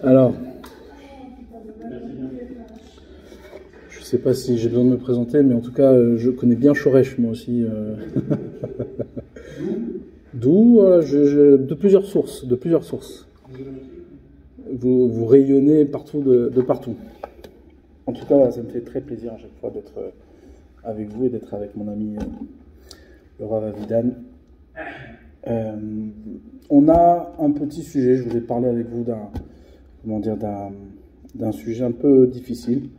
Alors, je ne sais pas si j'ai besoin de me présenter, mais en tout cas, je connais bien Shoresh, moi aussi. D'où de plusieurs sources, Vous rayonnez partout, de partout. En tout cas, ça me fait très plaisir à chaque fois d'être avec vous et d'être avec mon ami le Rav Avidan. On a un petit sujet, je voulais parler avec vous d'un sujet un peu difficile.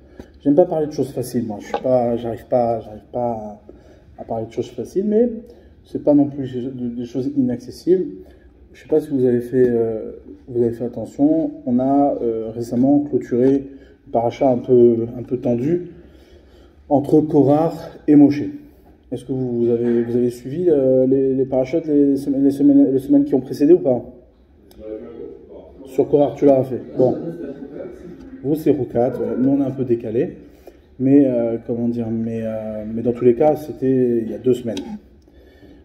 J'aime pas parler de choses faciles, moi. J'arrive pas à parler de choses faciles, mais c'est pas non plus des choses inaccessibles. Je sais pas si vous avez fait attention. On a récemment clôturé une paracha un peu tendue entre Korach et Moshe. Est-ce que vous avez suivi les parachutes les semaines qui ont précédé ou pas? Sur Korach, tu l'as fait. Bon. Vous, c'est Roukat. Nous, on est un peu décalé. Mais, mais dans tous les cas, c'était il y a 2 semaines.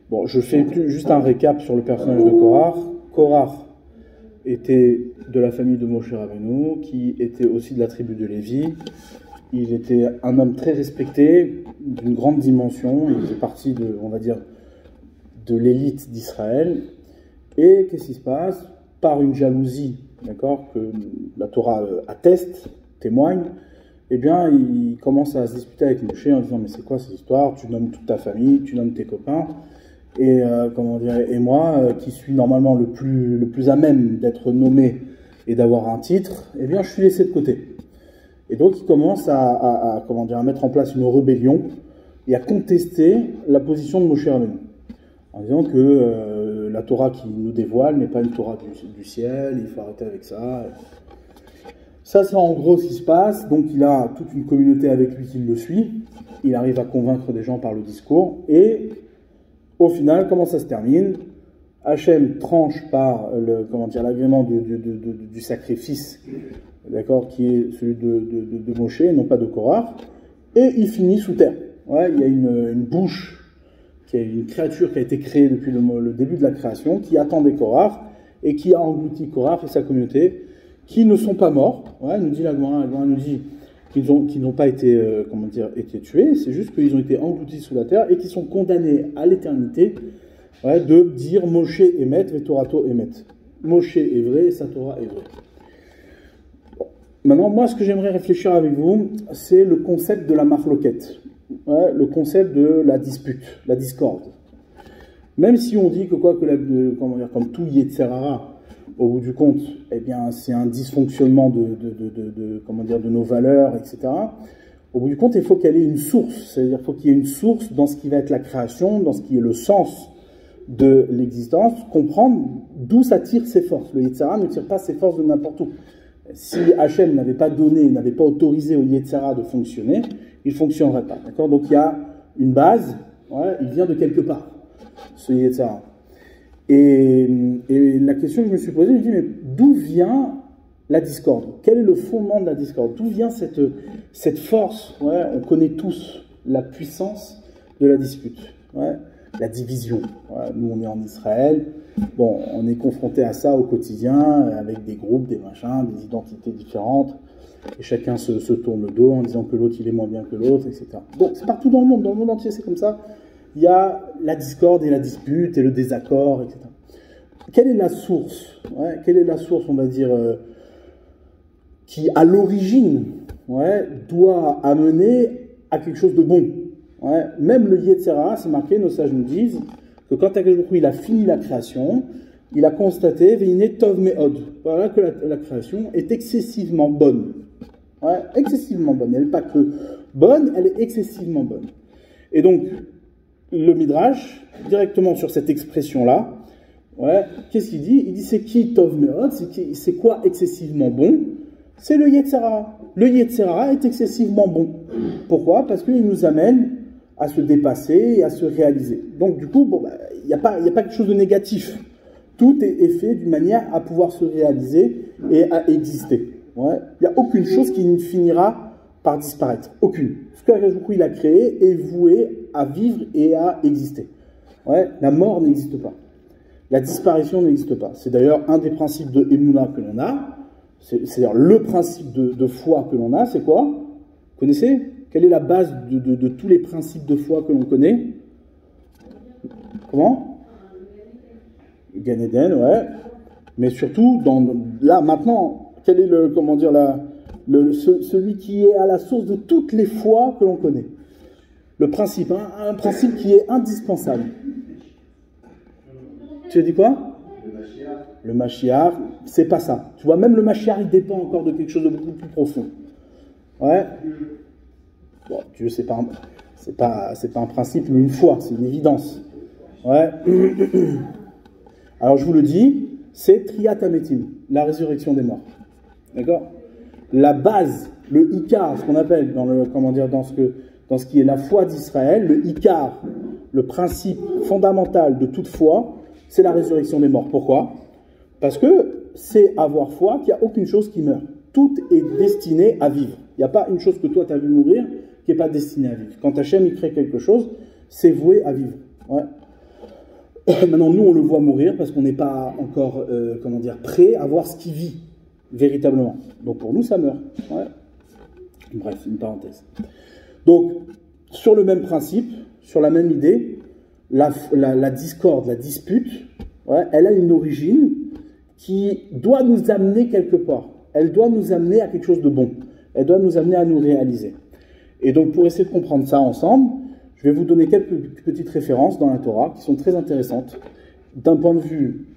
Bon, je fais juste un récap sur le personnage de Korach. Korach était de la famille de Moshe Rabbeinu, qui était aussi de la tribu de Lévi. Il était un homme très respecté, d'une grande dimension. Il faisait partie de l'élite d'Israël. Et qu'est-ce qui se passe? Par une jalousie, d'accord, que la Torah atteste, témoigne, eh bien, il commence à se disputer avec Moshe en disant: mais c'est quoi cette histoire? Tu nommes toute ta famille, tu nommes tes copains, et et moi, qui suis normalement le plus à même d'être nommé et d'avoir un titre, eh bien, je suis laissé de côté. Et donc, il commence à mettre en place une rébellion et à contester la position de Moshe Rabbeinu, en disant que la Torah qui nous dévoile n'est pas une Torah du ciel, il faut arrêter avec ça. Ça, c'est en gros ce qui se passe. Donc, il a toute une communauté avec lui qui le suit. Il arrive à convaincre des gens par le discours. Et au final, comment ça se termine? Hachem tranche par l'agrément du sacrifice, d'accord, qui est celui de Moshe, non pas de Korach, et il finit sous terre. Ouais, il y a une bouche, qui est une créature qui a été créée depuis le début de la création, qui attendait Korach, et qui a englouti Korach et sa communauté, qui ne sont pas morts. Ouais, nous dit la Gemara nous dit qu'ils n'ont pas été, été tués, c'est juste qu'ils ont été engloutis sous la terre, et qu'ils sont condamnés à l'éternité, ouais, de dire Moshe Emet, Vetorato Emet. Moshe est vrai, et sa Torah est vraie. Maintenant, moi, ce que j'aimerais réfléchir avec vous, c'est le concept de la marloquette, ouais, le concept de la dispute, la discorde. Même si on dit que comme tout Yetzerara, au bout du compte, eh bien, c'est un dysfonctionnement de nos valeurs, etc. Au bout du compte, il faut qu'il y ait une source, c'est-à-dire qu'il faut qu'il y ait une source dans ce qui va être la création, dans ce qui est le sens de l'existence, comprendre d'où ça tire ses forces. Le Yetzirah ne tire pas ses forces de n'importe où. Si Hachem n'avait pas donné, n'avait pas autorisé au Yetzirah de fonctionner, il ne fonctionnerait pas. D'accord? Donc il y a une base, ouais, il vient de quelque part, ce Yetzirah. Et la question que je me suis posée, je me dis, mais d'où vient la discorde? Quel est le fondement de la discorde? D'où vient cette force? Ouais, on connaît tous la puissance de la dispute, ouais, la division. Ouais, nous, on est en Israël. Bon, on est confronté à ça au quotidien, avec des groupes, des machins, des identités différentes, et chacun se tourne le dos en disant que l'autre, il est moins bien que l'autre, etc. Bon, c'est partout dans le monde entier, c'est comme ça. Il y a la discorde et la dispute et le désaccord, etc. Quelle est la source, ouais, quelle est la source, on va dire, qui, à l'origine, ouais, doit amener à quelque chose de bon, ouais. Même le Yetzirah, c'est marqué, nos sages nous disent, que quand il a fini la création, il a constaté, Veine Tov Me'od, voilà que la création est excessivement bonne. Ouais, excessivement bonne. Elle n'est pas que bonne, elle est excessivement bonne. Et donc, le Midrash, directement sur cette expression-là, ouais, qu'est-ce qu'il dit? Il dit, c'est qui Tov Me'od? C'est quoi excessivement bon? C'est le Yetzirah. Le Yetzirah est excessivement bon. Pourquoi? Parce qu'il nous amène à se dépasser et à se réaliser. Donc du coup, bon, il n'y a pas quelque chose de négatif. Tout est fait d'une manière à pouvoir se réaliser et à exister. Ouais. Il n'y a aucune chose qui ne finira par disparaître. Aucune. Ce qu'il a créé est voué à vivre et à exister. Ouais. La mort n'existe pas. La disparition n'existe pas. C'est d'ailleurs un des principes de Emouna que l'on a. C'est-à-dire le principe de foi que l'on a, c'est quoi? Vous connaissez? Quelle est la base de tous les principes de foi que l'on connaît? Comment? Gan Eden, ouais. Mais surtout, là, maintenant, quel est celui qui est à la source de toutes les foi que l'on connaît? Le principe, hein, un principe qui est indispensable. Tu as dit quoi? Le Mashiach, c'est pas ça. Tu vois, même le Mashiach, il dépend encore de quelque chose de beaucoup plus profond. Ouais. Bon, Dieu, c'est pas un principe, mais une foi, c'est une évidence. Ouais. Alors, je vous le dis, c'est Triyat Hametim, la résurrection des morts. D'accord? La base, le Ikar, ce qu'on appelle dans ce qui est la foi d'Israël, le Ikar, le principe fondamental de toute foi, c'est la résurrection des morts. Pourquoi? Parce que c'est avoir foi qu'il n'y a aucune chose qui meurt. Tout est destiné à vivre. Il n'y a pas une chose que toi tu as vu mourir qui n'est pas destinée à vivre. Quand Hachem il crée quelque chose, c'est voué à vivre. Ouais. Maintenant, nous, on le voit mourir parce qu'on n'est pas encore prêt à voir ce qui vit véritablement. Donc pour nous, ça meurt. Ouais. Bref, une parenthèse. Donc, sur le même principe, sur la même idée, la discorde, la dispute, ouais, elle a une origine qui doit nous amener quelque part. Elle doit nous amener à quelque chose de bon. Elle doit nous amener à nous réaliser. Et donc, pour essayer de comprendre ça ensemble, je vais vous donner quelques petites références dans la Torah qui sont très intéressantes d'un point de vue,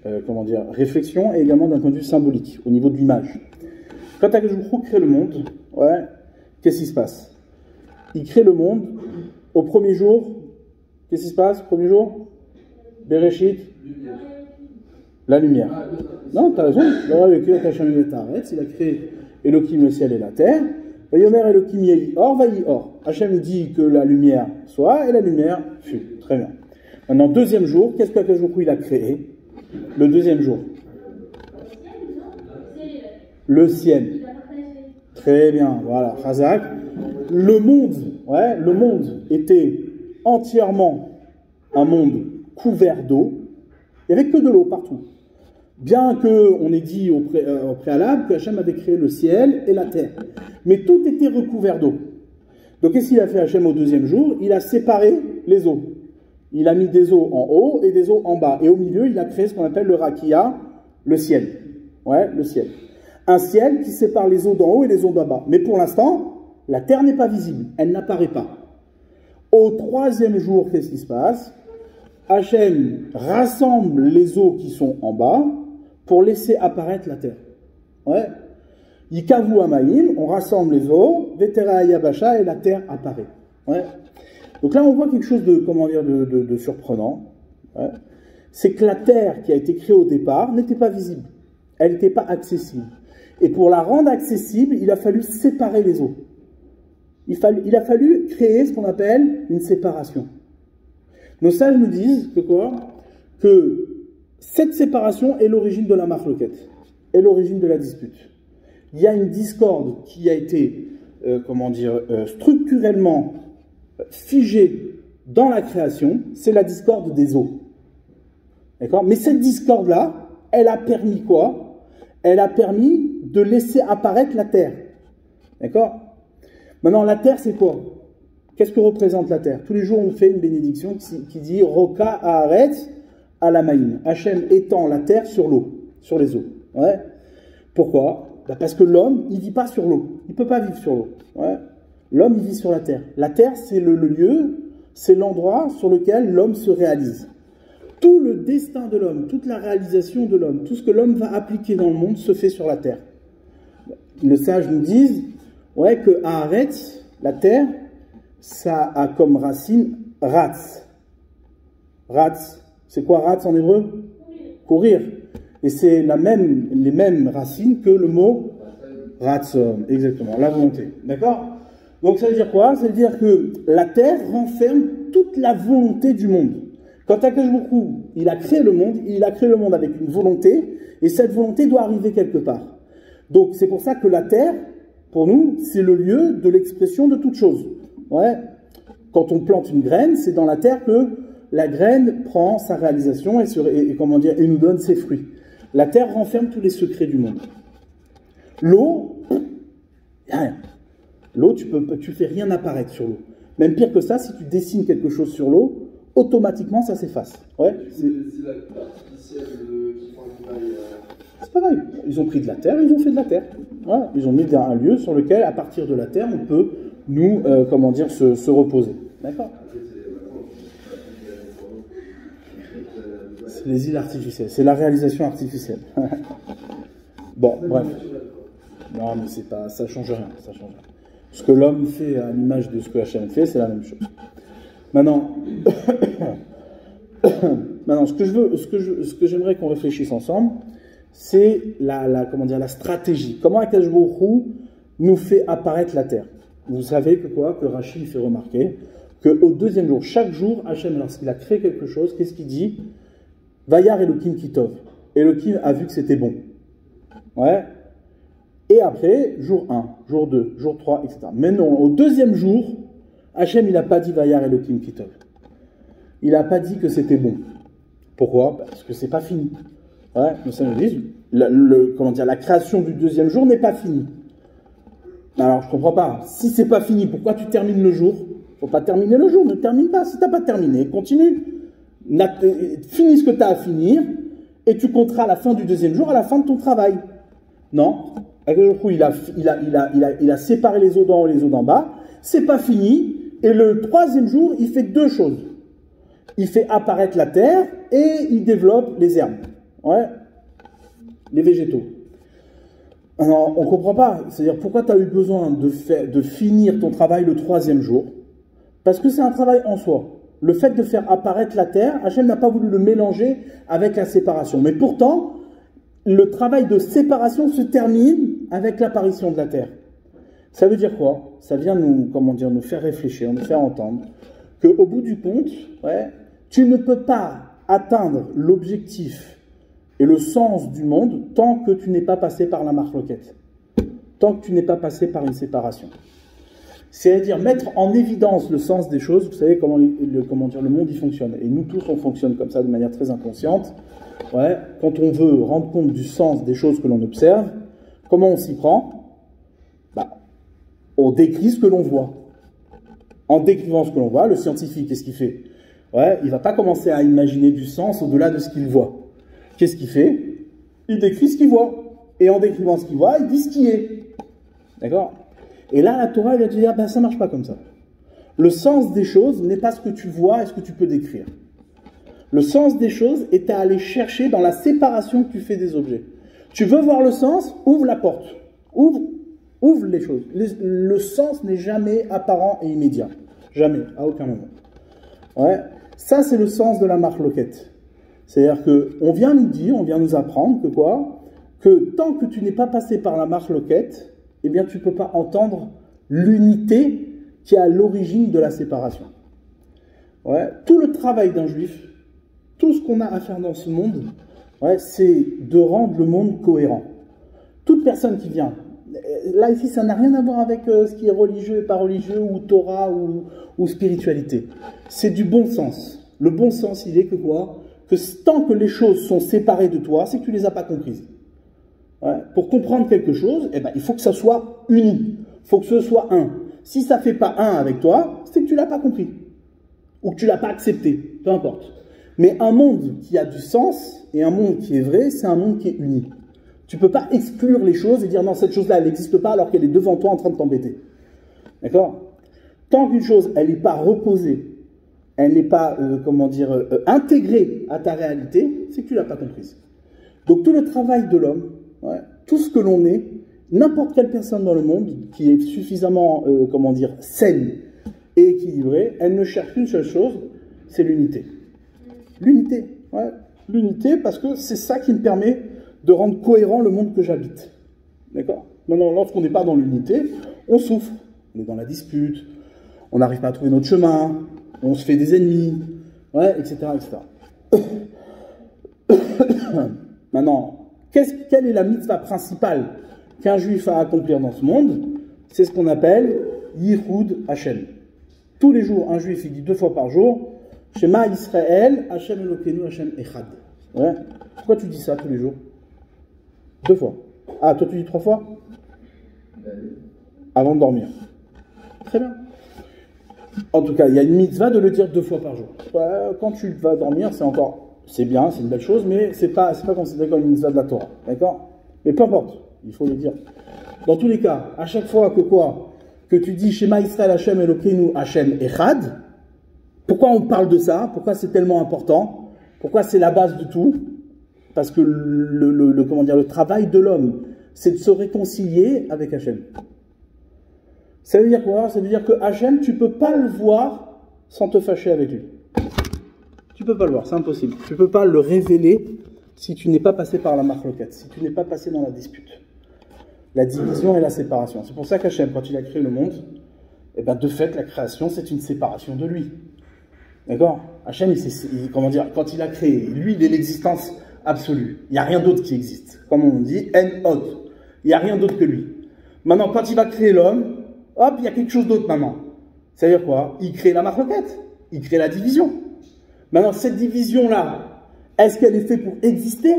réflexion et également d'un point de vue symbolique, au niveau de l'image. Quand Akadosh Baruch Hu crée le monde, ouais, qu'est-ce qui se passe? Il crée le monde au premier jour. Qu'est-ce qui se passe au premier jour? Bereshit. La lumière. Non, tu as raison. Il a créé Elohim le ciel et la terre. Vayomer Elohim yehi or, vayi or. Hachem dit que la lumière soit, et la lumière fut. Très bien. Maintenant, deuxième jour, qu'est-ce qu'Akadosh Baruch Hu il a créé? Le deuxième jour. Le ciel. Très bien, voilà, Chazak. Le monde était entièrement un monde couvert d'eau. Il n'y avait que de l'eau partout. Bien qu'on ait dit au préalable que Hachem avait créé le ciel et la terre. Mais tout était recouvert d'eau. Donc qu'est-ce qu'il a fait Hachem au deuxième jour? Il a séparé les eaux. Il a mis des eaux en haut et des eaux en bas. Et au milieu, il a créé ce qu'on appelle le Rakia, le ciel. Ouais, le ciel. Un ciel qui sépare les eaux d'en haut et les eaux d'en bas. Mais pour l'instant, la terre n'est pas visible. Elle n'apparaît pas. Au troisième jour, qu'est-ce qui se passe? Hachem rassemble les eaux qui sont en bas pour laisser apparaître la terre. Ouais. Yikavu Amaïm, on rassemble les eaux, Vetera Yabasha, et la terre apparaît. Ouais. Donc là, on voit quelque chose de surprenant. Ouais. C'est que la terre qui a été créée au départ n'était pas visible. Elle n'était pas accessible. Et pour la rendre accessible, il a fallu séparer les eaux. Il a fallu créer ce qu'on appelle une séparation. Nos sages nous disent que quoi? Que cette séparation est l'origine de la marloquette, est l'origine de la dispute. Il y a une discorde qui a été, structurellement figée dans la création, c'est la discorde des eaux. D'accord? Mais cette discorde-là, elle a permis quoi? Elle a permis de laisser apparaître la terre. D'accord? Maintenant, la terre, c'est quoi? Qu'est-ce que représente la terre? Tous les jours, on fait une bénédiction qui dit Roka Haaretz Alamaïm. Hachem étend la terre sur l'eau, sur les eaux. Ouais. Pourquoi? Parce que l'homme, il ne vit pas sur l'eau. Il ne peut pas vivre sur l'eau. Ouais. L'homme, il vit sur la terre. La terre, c'est le lieu, c'est l'endroit sur lequel l'homme se réalise. Tout le destin de l'homme, toute la réalisation de l'homme, tout ce que l'homme va appliquer dans le monde se fait sur la terre. Les sages nous disent que Haaretz, la terre, ça a comme racine Ratz. Ratz, c'est quoi Ratz en hébreu? Courir. Et c'est les mêmes racines que le mot Ratzon, exactement, la volonté. D'accord? Donc ça veut dire quoi? Ça veut dire que la terre renferme toute la volonté du monde. Quand Akadosh Baruch Hu, il a créé le monde avec une volonté, et cette volonté doit arriver quelque part. Donc c'est pour ça que la terre, pour nous, c'est le lieu de l'expression de toute chose. Ouais. Quand on plante une graine, c'est dans la terre que la graine prend sa réalisation et comment dire, et nous donne ses fruits. La terre renferme tous les secrets du monde. L'eau, il n'y a rien. L'eau, tu fais rien apparaître sur l'eau. Même pire que ça, si tu dessines quelque chose sur l'eau, automatiquement ça s'efface. Ouais, c'est artificiel qui font un travail. C'est pareil. Ils ont pris de la terre, ils ont fait de la terre. Ouais, ils ont mis un lieu sur lequel, à partir de la terre, on peut nous, comment dire, se reposer. D'accord. C'est les îles artificielles. C'est la réalisation artificielle. Bon, bref. Non, mais c'est pas, ça change rien. Ça change rien. Ce que l'homme fait à l'image de ce que Hachem fait, c'est la même chose. Maintenant, ce que j'aimerais qu'on réfléchisse ensemble, c'est la stratégie. Comment Akadosh Baruch Hu nous fait apparaître la terre. Vous savez que Rashi fait remarquer qu'au deuxième jour, chaque jour, Hachem, lorsqu'il a créé quelque chose, qu'est-ce qu'il dit? Vayar Elohim Kitov. Elohim a vu que c'était bon. Ouais. Et après, jour 1, jour 2, jour 3, etc. Mais non, au deuxième jour, Hachem, il n'a pas dit Vayar Elohim Kitov. Il n'a pas dit que c'était bon. Pourquoi? Parce que c'est pas fini. Ouais, nous ça nous dit, la création du deuxième jour n'est pas finie. Alors, je ne comprends pas. Si c'est pas fini, pourquoi tu termines le jour? Faut pas terminer le jour, ne termine pas. Si tu n'as pas terminé, continue. Finis ce que tu as à finir, et tu compteras la fin du deuxième jour à la fin de ton travail. Non. Il a séparé les eaux d'en haut et les eaux d'en bas. C'est pas fini. Et le troisième jour, il fait deux choses. Il fait apparaître la terre et il développe les herbes. Ouais. Les végétaux. Alors, on ne comprend pas. C'est-à-dire, pourquoi tu as eu besoin de finir ton travail le troisième jour? Parce que c'est un travail en soi. Le fait de faire apparaître la terre, Hachem n'a pas voulu le mélanger avec la séparation. Mais pourtant, le travail de séparation se termine avec l'apparition de la terre. Ça veut dire quoi? Ça vient nous faire réfléchir, nous faire entendre qu'au bout du compte, ouais, tu ne peux pas atteindre l'objectif et le sens du monde tant que tu n'es pas passé par la marloquette, tant que tu n'es pas passé par une séparation. C'est-à-dire mettre en évidence le sens des choses. Vous savez comment le monde y fonctionne. Et nous tous, on fonctionne comme ça de manière très inconsciente. Ouais. Quand on veut rendre compte du sens des choses que l'on observe, comment on s'y prend? On décrit ce que l'on voit. En décrivant ce que l'on voit, le scientifique, qu'est-ce qu'il fait? Ouais, il ne va pas commencer à imaginer du sens au-delà de ce qu'il voit. Qu'est-ce qu'il fait? Il décrit ce qu'il voit. Et en décrivant ce qu'il voit, il dit ce qui est. D'accord? Et là, la Torah, elle va te dire, ça ne marche pas comme ça. Le sens des choses n'est pas ce que tu vois et ce que tu peux décrire. Le sens des choses est à aller chercher dans la séparation que tu fais des objets. Tu veux voir le sens? Ouvre la porte. Ouvre les choses. Le sens n'est jamais apparent et immédiat. Jamais, à aucun moment. Ouais. Ça, c'est le sens de la marloquette. C'est-à-dire qu'on vient nous dire, on vient nous apprendre que tant que tu n'es pas passé par la marloquette, eh bien, tu ne peux pas entendre l'unité qui est à l'origine de la séparation. Ouais. Tout le travail d'un juif, tout ce qu'on a à faire dans ce monde, ouais, c'est de rendre le monde cohérent. Toute personne qui vient, là ici, ça n'a rien à voir avec ce qui est religieux et pas religieux, ou Torah, ou spiritualité. C'est du bon sens. Le bon sens, il est que quoi? Que tant que les choses sont séparées de toi, c'est que tu ne les as pas comprises. Ouais. Pour comprendre quelque chose, il faut que ça soit uni. Il faut que ce soit un. Si ça ne fait pas un avec toi, c'est que tu ne l'as pas compris. Ou que tu ne l'as pas accepté. Peu importe. Mais un monde qui a du sens et un monde qui est vrai, c'est un monde qui est uni. Tu ne peux pas exclure les choses et dire non, cette chose-là, elle n'existe pas alors qu'elle est devant toi en train de t'embêter. D'accord? Tant qu'une chose, elle n'est pas reposée, elle n'est pas, intégrée à ta réalité, c'est que tu ne l'as pas comprise. Donc tout le travail de l'homme, ouais, tout ce que l'on est, n'importe quelle personne dans le monde qui est suffisamment, saine et équilibrée, elle ne cherche qu'une seule chose, c'est l'unité. L'unité, ouais. L'unité parce que c'est ça qui me permet de rendre cohérent le monde que j'habite. D'accord? Maintenant, lorsqu'on n'est pas dans l'unité, on souffre. On est dans la dispute, on n'arrive pas à trouver notre chemin, on se fait des ennemis, ouais, etc., etc. Maintenant, quelle est la mitzvah principale qu'un juif a à accomplir dans ce monde? C'est ce qu'on appelle Yichud Hashem. Tous les jours, un juif, il dit 2 fois par jour, Shema Israël, Hashem Elokeinu, Hashem Echad. Ouais. Pourquoi tu dis ça tous les jours? 2 fois. Ah, toi tu dis 3 fois? Avant de dormir. Très bien. En tout cas, il y a une mitzvah de le dire 2 fois par jour. Quand tu vas dormir, c'est bien, c'est une belle chose, mais c'est pas considéré comme une mitzvah de la Torah. D'accord? Mais peu importe, il faut le dire. Dans tous les cas, à chaque fois que tu dis Shema Israël Hashem Elokeinu Hashem Echad, pourquoi on parle de ça? Pourquoi c'est tellement important? Pourquoi c'est la base de tout? Parce que le travail de l'homme, c'est de se réconcilier avec Hashem. Ça veut dire quoi? Ça veut dire que Hashem, tu ne peux pas le voir sans te fâcher avec lui. Tu ne peux pas le voir, c'est impossible. Tu ne peux pas le révéler si tu n'es pas passé par la machloket, si tu n'es pas passé dans la dispute. La division et la séparation. C'est pour ça qu'Hachem, quand il a créé le monde, eh ben de fait, la création, c'est une séparation de lui. D'accord? Hachem, quand il a créé, lui, il est l'existence absolue. Il n'y a rien d'autre qui existe. Comme on dit, en od. Il n'y a rien d'autre que lui. Maintenant, quand il va créer l'homme, hop, il y a quelque chose d'autre maintenant. C'est-à-dire quoi? Il crée la machloket. Il crée la division. Maintenant, cette division-là, est-ce qu'elle est faite pour exister?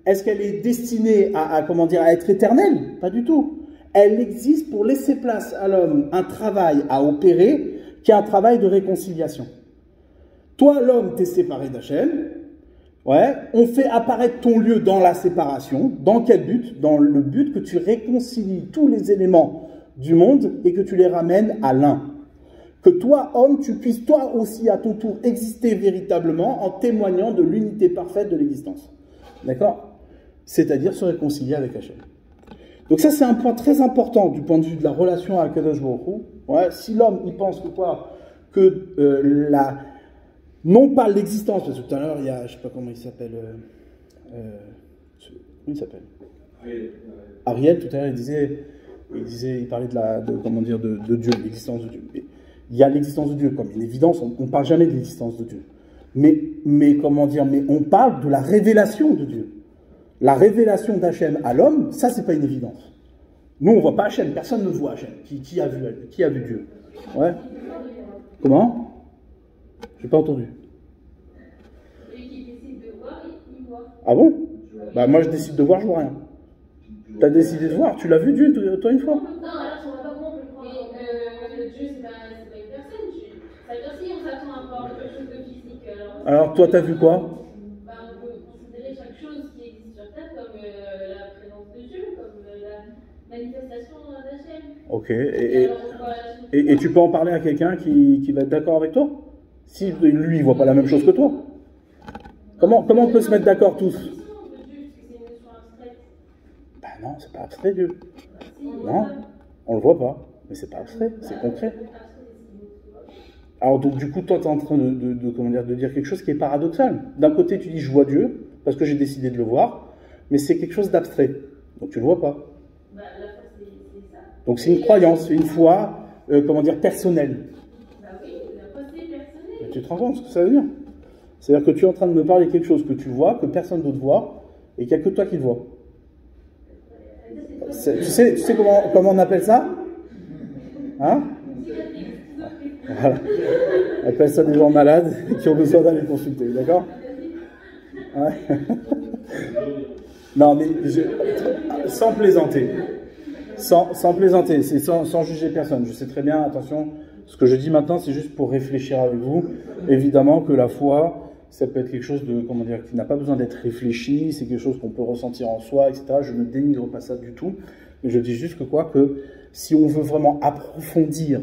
Est-ce qu'elle est destinée à être éternelle? Pas du tout. Elle existe pour laisser place à l'homme un travail à opérer, qui est un travail de réconciliation. Toi, l'homme, t'es séparé d'Hachem. Ouais. On fait apparaître ton lieu dans la séparation. Dans quel but? Dans le but que tu réconcilies tous les éléments du monde et que tu les ramènes à l'un. Que toi, homme, tu puisses toi aussi à ton tour exister véritablement en témoignant de l'unité parfaite de l'existence. D'accord? C'est-à-dire se réconcilier avec Hachem. Donc ça, c'est un point très important du point de vue de la relation à Kadosh Baruch Hu. Ouais, si l'homme, il pense non pas l'existence, parce que tout à l'heure, il y a, je ne sais pas comment il s'appelle, comment il s'appelle? Ariel, tout à l'heure, il parlait de Dieu, l'existence de Dieu. Il y a l'existence de Dieu, comme une évidence, on ne parle jamais de l'existence de Dieu. Mais on parle de la révélation de Dieu. La révélation d'Hachem à l'homme, ça, c'est pas une évidence. Nous, on ne voit pas Hachem, personne ne voit Hachem. Qui a vu Dieu? Ouais. Comment? J'ai pas entendu. Celui qui décide de voir, il voit. Ah bon? Bah moi, je décide de voir, je vois rien. T'as décidé de voir? Tu l'as vu Dieu, toi, une fois? Non, alors je ne vois pas comment on peut le croire. Mais Dieu, c'est pas une personne. Ça veut dire si on s'attend à voir quelque chose de physique. Alors toi, t'as vu quoi? On peut considérer chaque chose qui existe sur Terre comme la présence de Dieu, comme la manifestation d'Hachem. Ok. Et tu peux en parler à quelqu'un qui va être d'accord avec toi? Si lui, il voit pas la même chose que toi. Comment on peut se mettre d'accord tous? Ben non, c'est pas abstrait Dieu. Non, on le voit pas. Mais c'est pas abstrait, c'est concret. Alors donc du coup, toi, tu es en train de dire quelque chose qui est paradoxal. D'un côté, tu dis je vois Dieu parce que j'ai décidé de le voir, mais c'est quelque chose d'abstrait. Donc tu le vois pas. Donc c'est une croyance, c'est une foi, personnelle. Mais tu te rends compte ce que ça veut dire? C'est-à-dire que tu es en train de me parler de quelque chose que tu vois, que personne d'autre voit, et qu'il n'y a que toi qui le vois. Tu sais comment on appelle ça? Hein? Voilà. On appelle ça des gens malades qui ont besoin d'aller consulter, d'accord? Ouais. Non, mais sans plaisanter. Sans plaisanter, c'est sans juger personne. Je sais très bien, attention, ce que je dis maintenant, c'est juste pour réfléchir avec vous. Évidemment que la foi, ça peut être quelque chose qui n'a pas besoin d'être réfléchi, c'est quelque chose qu'on peut ressentir en soi, etc. Je ne dénigre pas ça du tout, mais je dis juste que si on veut vraiment approfondir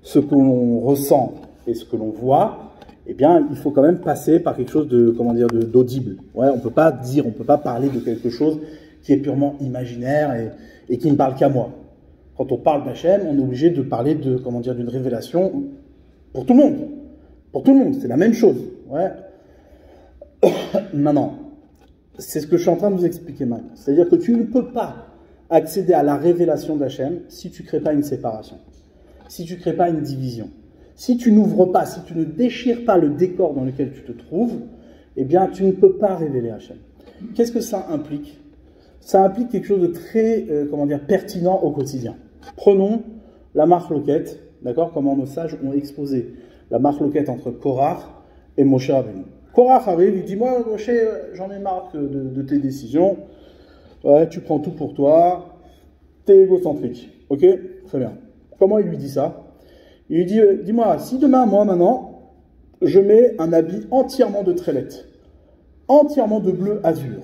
ce que l'on ressent et ce que l'on voit, eh bien, il faut quand même passer par quelque chose d'audible. Ouais, on peut pas parler de quelque chose qui est purement imaginaire et qui ne parle qu'à moi. Quand on parle d'Hachem, on est obligé de parler d'une révélation pour tout le monde. Pour tout le monde, c'est la même chose. Ouais. Maintenant, c'est ce que je suis en train de vous expliquer maintenant. C'est-à-dire que tu ne peux pas accéder à la révélation d'Hachem si tu ne crées pas une séparation, si tu ne crées pas une division. Si tu n'ouvres pas, si tu ne déchires pas le décor dans lequel tu te trouves, eh bien, tu ne peux pas révéler Hachem. Qu'est-ce que ça implique? Ça implique quelque chose de très, pertinent au quotidien. Prenons la machloket, d'accord, comment nos sages ont exposé la machloket entre Korach et Moshe Rabbeinu. Korach arrive, il dit, moi, Moshe, j'en ai marre de tes décisions. Ouais, tu prends tout pour toi. T'es égocentrique. Ok? Très bien. Comment il lui dit ça? Il lui dit, dis-moi, si demain, moi, maintenant, je mets un habit entièrement de trélette, entièrement de bleu azur,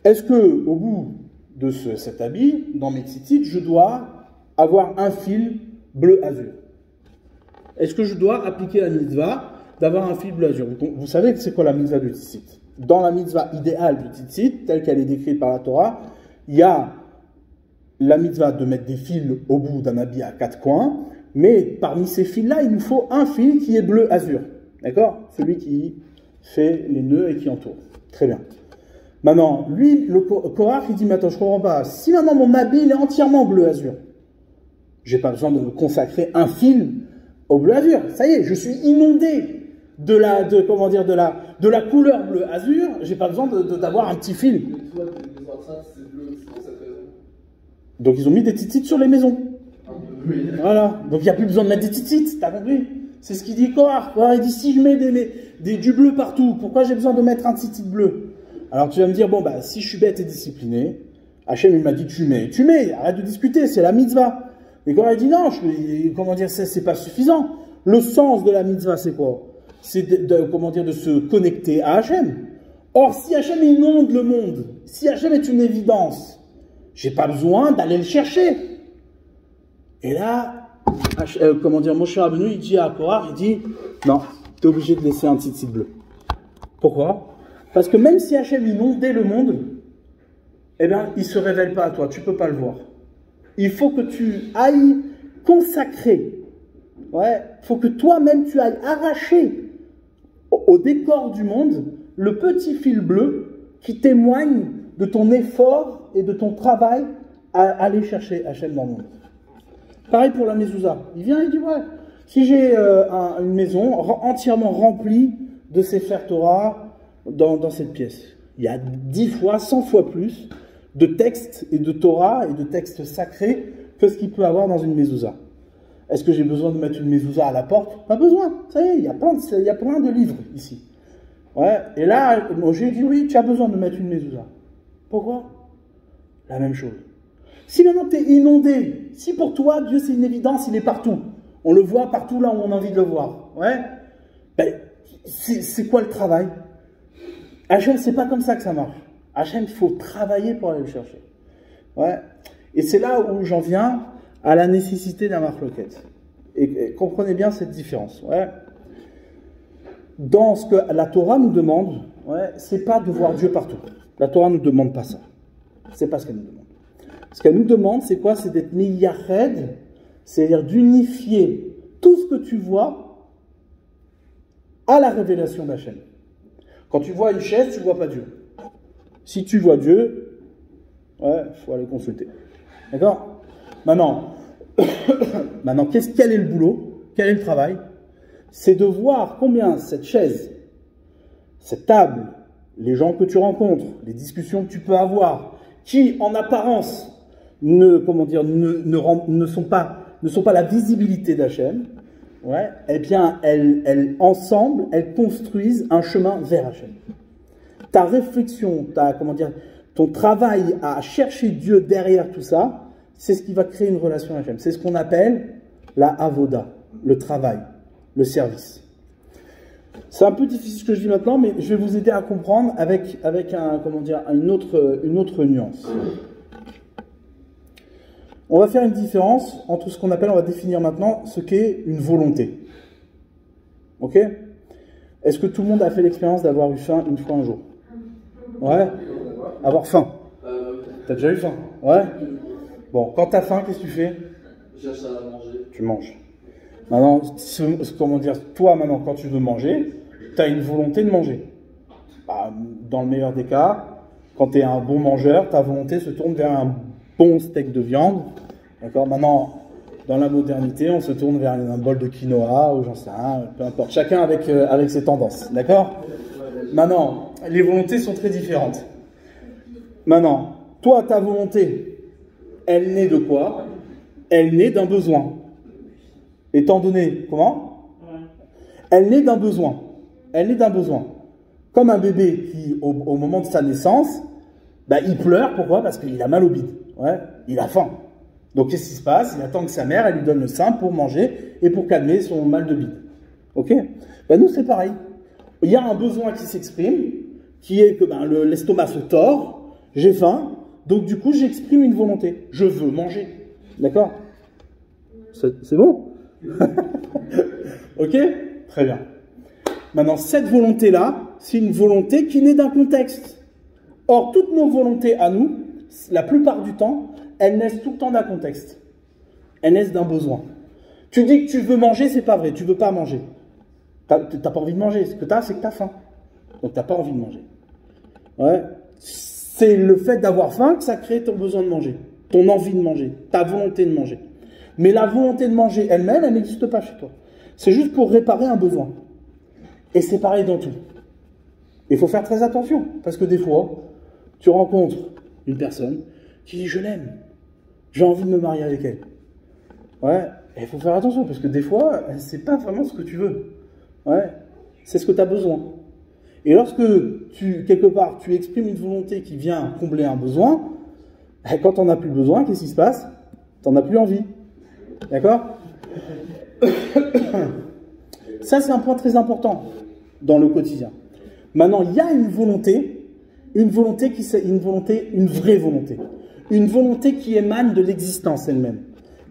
est-ce que, au bout de cet habit, dans mes tzitzit, je dois avoir un fil bleu azur? Est-ce que je dois appliquer la mitzvah d'avoir un fil bleu azur? Vous savez que c'est quoi la mitzvah du tzitzit? Dans la mitzvah idéale du tzitzit, telle qu'elle est décrite par la Torah, il y a la mitzvah de mettre des fils au bout d'un habit à 4 coins, mais parmi ces fils-là, il nous faut un fil qui est bleu azur. D'accord? Celui qui fait les nœuds et qui entoure. Très bien. Maintenant, lui, le Korach, il dit, mais attends, je ne comprends pas. Si maintenant mon habit il est entièrement bleu azur, je n'ai pas besoin de me consacrer un fil au bleu azur. Ça y est, je suis inondé de la couleur bleu azur, j'ai pas besoin d'avoir un petit fil. Donc ils ont mis des titites sur les maisons. Voilà. Donc il n'y a plus besoin de mettre des titites, t'as compris? C'est ce qu'il dit Korach. Il dit, si je mets du bleu partout, pourquoi j'ai besoin de mettre un titit bleu? Alors tu vas me dire, bon bah si je suis bête et discipliné, Hachem il m'a dit tu mets, arrête de discuter, c'est la mitzvah. Et Korach dit non, comment dire, c'est pas suffisant. Le sens de la mitzvah c'est quoi? C'est de se connecter à Hachem. Or, si Hachem inonde le monde, si Hachem est une évidence, j'ai pas besoin d'aller le chercher. Et là, Moshe Rabbeinu, il dit à Korach, il dit, non, tu es obligé de laisser un tzitzit bleu. Pourquoi? Parce que même si Hachem inondait le monde, eh bien, il ne se révèle pas à toi, tu ne peux pas le voir. Il faut que tu ailles consacrer. Ouais, il faut que toi-même tu ailles arracher au décor du monde le petit fil bleu qui témoigne de ton effort et de ton travail à aller chercher Hachem dans le monde. Pareil pour la mezouza. Il vient et dit, ouais, si j'ai une maison entièrement remplie de Sefer Torah dans cette pièce, il y a 10 fois, 100 fois plus de textes et de Torah et de textes sacrés que ce qu'il peut avoir dans une mezouza. Est-ce que j'ai besoin de mettre une mezouza à la porte? Pas besoin. Ça y est, il y a plein de livres ici. Ouais. Et là, j'ai dit oui, tu as besoin de mettre une mezouza. Pourquoi? La même chose. Si maintenant tu es inondé, si pour toi, Dieu c'est une évidence, il est partout. On le voit partout là où on a envie de le voir. Ouais. Ben, c'est quoi le travail? Hachem, c'est pas comme ça que ça marche. Hachem, il faut travailler pour aller le chercher. Ouais. Et c'est là où j'en viens à la nécessité d'un marloquette. Et comprenez bien cette différence. Ouais. Dans ce que la Torah nous demande, ouais, c'est pas de voir Dieu partout. La Torah ne nous demande pas ça. C'est pas ce qu'elle nous demande. Ce qu'elle nous demande, c'est quoi? C'est d'être miyached, c'est-à-dire d'unifier tout ce que tu vois à la révélation d'Hachem. Quand tu vois une chaise, tu ne vois pas Dieu. Si tu vois Dieu, ouais, il faut aller consulter. D'accord? Maintenant, quel est le boulot? Quel est le travail? C'est de voir combien cette chaise, cette table, les gens que tu rencontres, les discussions que tu peux avoir, qui en apparence ne sont pas la visibilité d'Hachem, ouais, eh bien, ensemble, elles construisent un chemin vers Hachem. Ta réflexion, ton travail à chercher Dieu derrière tout ça, c'est ce qui va créer une relation avec Hachem. C'est ce qu'on appelle la avoda, le travail, le service. C'est un peu difficile ce que je dis maintenant, mais je vais vous aider à comprendre avec une autre nuance. On va faire une différence entre ce qu'on appelle, on va définir maintenant ce qu'est une volonté. Ok? Est-ce que tout le monde a fait l'expérience d'avoir eu faim une fois un jour? Ouais? Avoir faim. T'as déjà eu faim? Ouais? Bon, quand t'as faim, qu'est-ce que tu fais? Je cherche à manger. Tu manges. Maintenant, toi maintenant, quand tu veux manger, tu as une volonté de manger. Bah, dans le meilleur des cas, quand tu es un bon mangeur, ta volonté se tourne vers un bon steak de viande. D'accord? Maintenant, dans la modernité, on se tourne vers un bol de quinoa ou j'en sais rien, peu importe. Chacun avec ses tendances. D'accord? Maintenant, les volontés sont très différentes. Maintenant, toi, ta volonté, elle naît de quoi? Elle naît d'un besoin. Étant donné, comment? Elle naît d'un besoin. Elle naît d'un besoin. Comme un bébé qui, au moment de sa naissance, bah, il pleure. Pourquoi? Parce qu'il a mal au bide. Ouais, il a faim. Donc, qu'est-ce qui se passe? Il attend que sa mère, elle lui donne le sein pour manger et pour calmer son mal de bide. Ok? Ben, nous, c'est pareil. Il y a un besoin qui s'exprime, qui est que ben, l'estomac se tord, j'ai faim, donc du coup, j'exprime une volonté. Je veux manger. D'accord? C'est bon? Ok? Très bien. Maintenant, cette volonté-là, c'est une volonté qui naît d'un contexte. Or, toutes nos volontés à nous, la plupart du temps, elles naissent tout le temps d'un contexte. Elles naissent d'un besoin. Tu dis que tu veux manger, c'est pas vrai, tu veux pas manger. T'as pas envie de manger. Ce que t'as, c'est que t'as faim. Donc t'as pas envie de manger. Ouais. C'est le fait d'avoir faim que ça crée ton besoin de manger, ton envie de manger, ta volonté de manger. Mais la volonté de manger elle-même, elle n'existe pas chez toi. C'est juste pour réparer un besoin. Et c'est pareil dans tout. Il faut faire très attention, parce que des fois, tu rencontres une personne qui dit « je l'aime, j'ai envie de me marier avec elle ». Ouais, et il faut faire attention, parce que des fois, c'est pas vraiment ce que tu veux. Ouais, c'est ce que tu as besoin. Et lorsque quelque part, tu exprimes une volonté qui vient combler un besoin, quand tu n'en as plus besoin, qu'est-ce qui se passe? Tu n'en as plus envie. D'accord? Ça, c'est un point très important dans le quotidien. Maintenant, il y a une vraie volonté. Une volonté qui émane de l'existence elle-même.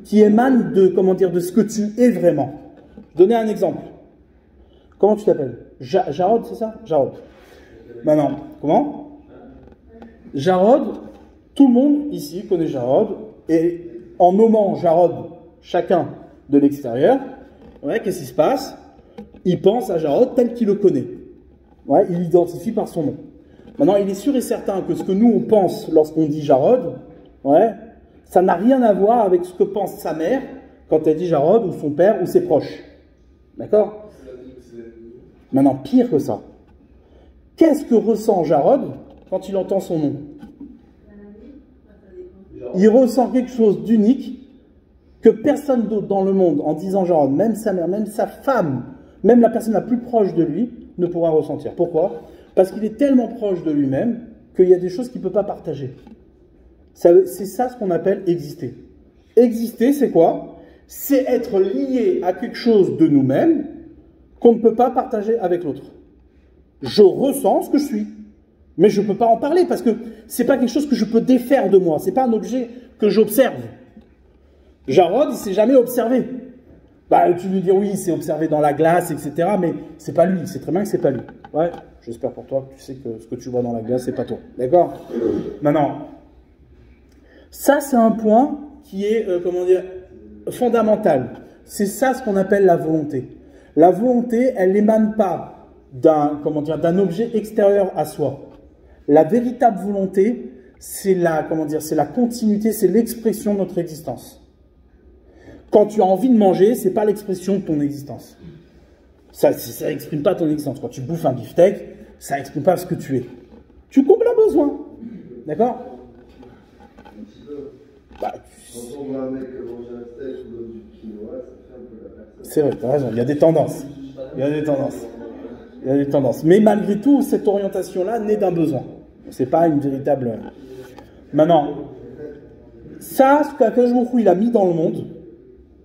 Qui émane de, comment dire, de ce que tu es vraiment. Je vais donner un exemple. Comment tu t'appelles? Jarod, c'est ça? Jarod. Maintenant, comment? Jarod, tout le monde ici connaît Jarod, et en nommant Jarod chacun de l'extérieur, ouais, qu'est-ce qui se passe? Il pense à Jarod tel qu'il le connaît. Ouais, il l'identifie par son nom. Maintenant, il est sûr et certain que ce que nous on pense lorsqu'on dit Jarod, ouais, ça n'a rien à voir avec ce que pense sa mère quand elle dit Jarod, ou son père, ou ses proches. D'accord? Maintenant, pire que ça. Qu'est-ce que ressent Jarod quand il entend son nom? Il ressent quelque chose d'unique que personne d'autre dans le monde, en disant Jarod, même sa mère, même sa femme, même la personne la plus proche de lui, ne pourra ressentir. Pourquoi? Parce qu'il est tellement proche de lui-même qu'il y a des choses qu'il ne peut pas partager. C'est ça ce qu'on appelle exister. Exister, c'est quoi? C'est être lié à quelque chose de nous-mêmes qu'on ne peut pas partager avec l'autre. Je ressens ce que je suis, mais je ne peux pas en parler parce que ce n'est pas quelque chose que je peux défaire de moi. Ce n'est pas un objet que j'observe. Jarod, il ne s'est jamais observé. Bah, tu veux dire oui, il s'est observé dans la glace, etc. Mais c'est pas lui, c'est très bien que c'est pas lui. Ouais, j'espère pour toi que tu sais que ce que tu vois dans la glace, c'est pas toi. D'accord? Maintenant, ça c'est un point qui est, comment dire, fondamental. C'est ça ce qu'on appelle la volonté. La volonté, elle n'émane pas d'un objet extérieur à soi. La véritable volonté, c'est la continuité, c'est l'expression de notre existence. Quand tu as envie de manger, c'est pas l'expression de ton existence. Ça n'exprime pas ton existence. Quand tu bouffes un beefsteak, ça n'exprime pas ce que tu es. Tu combles un besoin. D'accord? Bah, quand on voit un mec manger un steak ou du quinoa, ça fait un peu la personne. C'est vrai, tu as raison, il y a des tendances. Il y a des tendances. Il y a des tendances. Mais malgré tout, cette orientation-là naît d'un besoin. C'est pas une véritable... Maintenant, ça, ce qu'Akadosh Baruch Hu, il a mis dans le monde,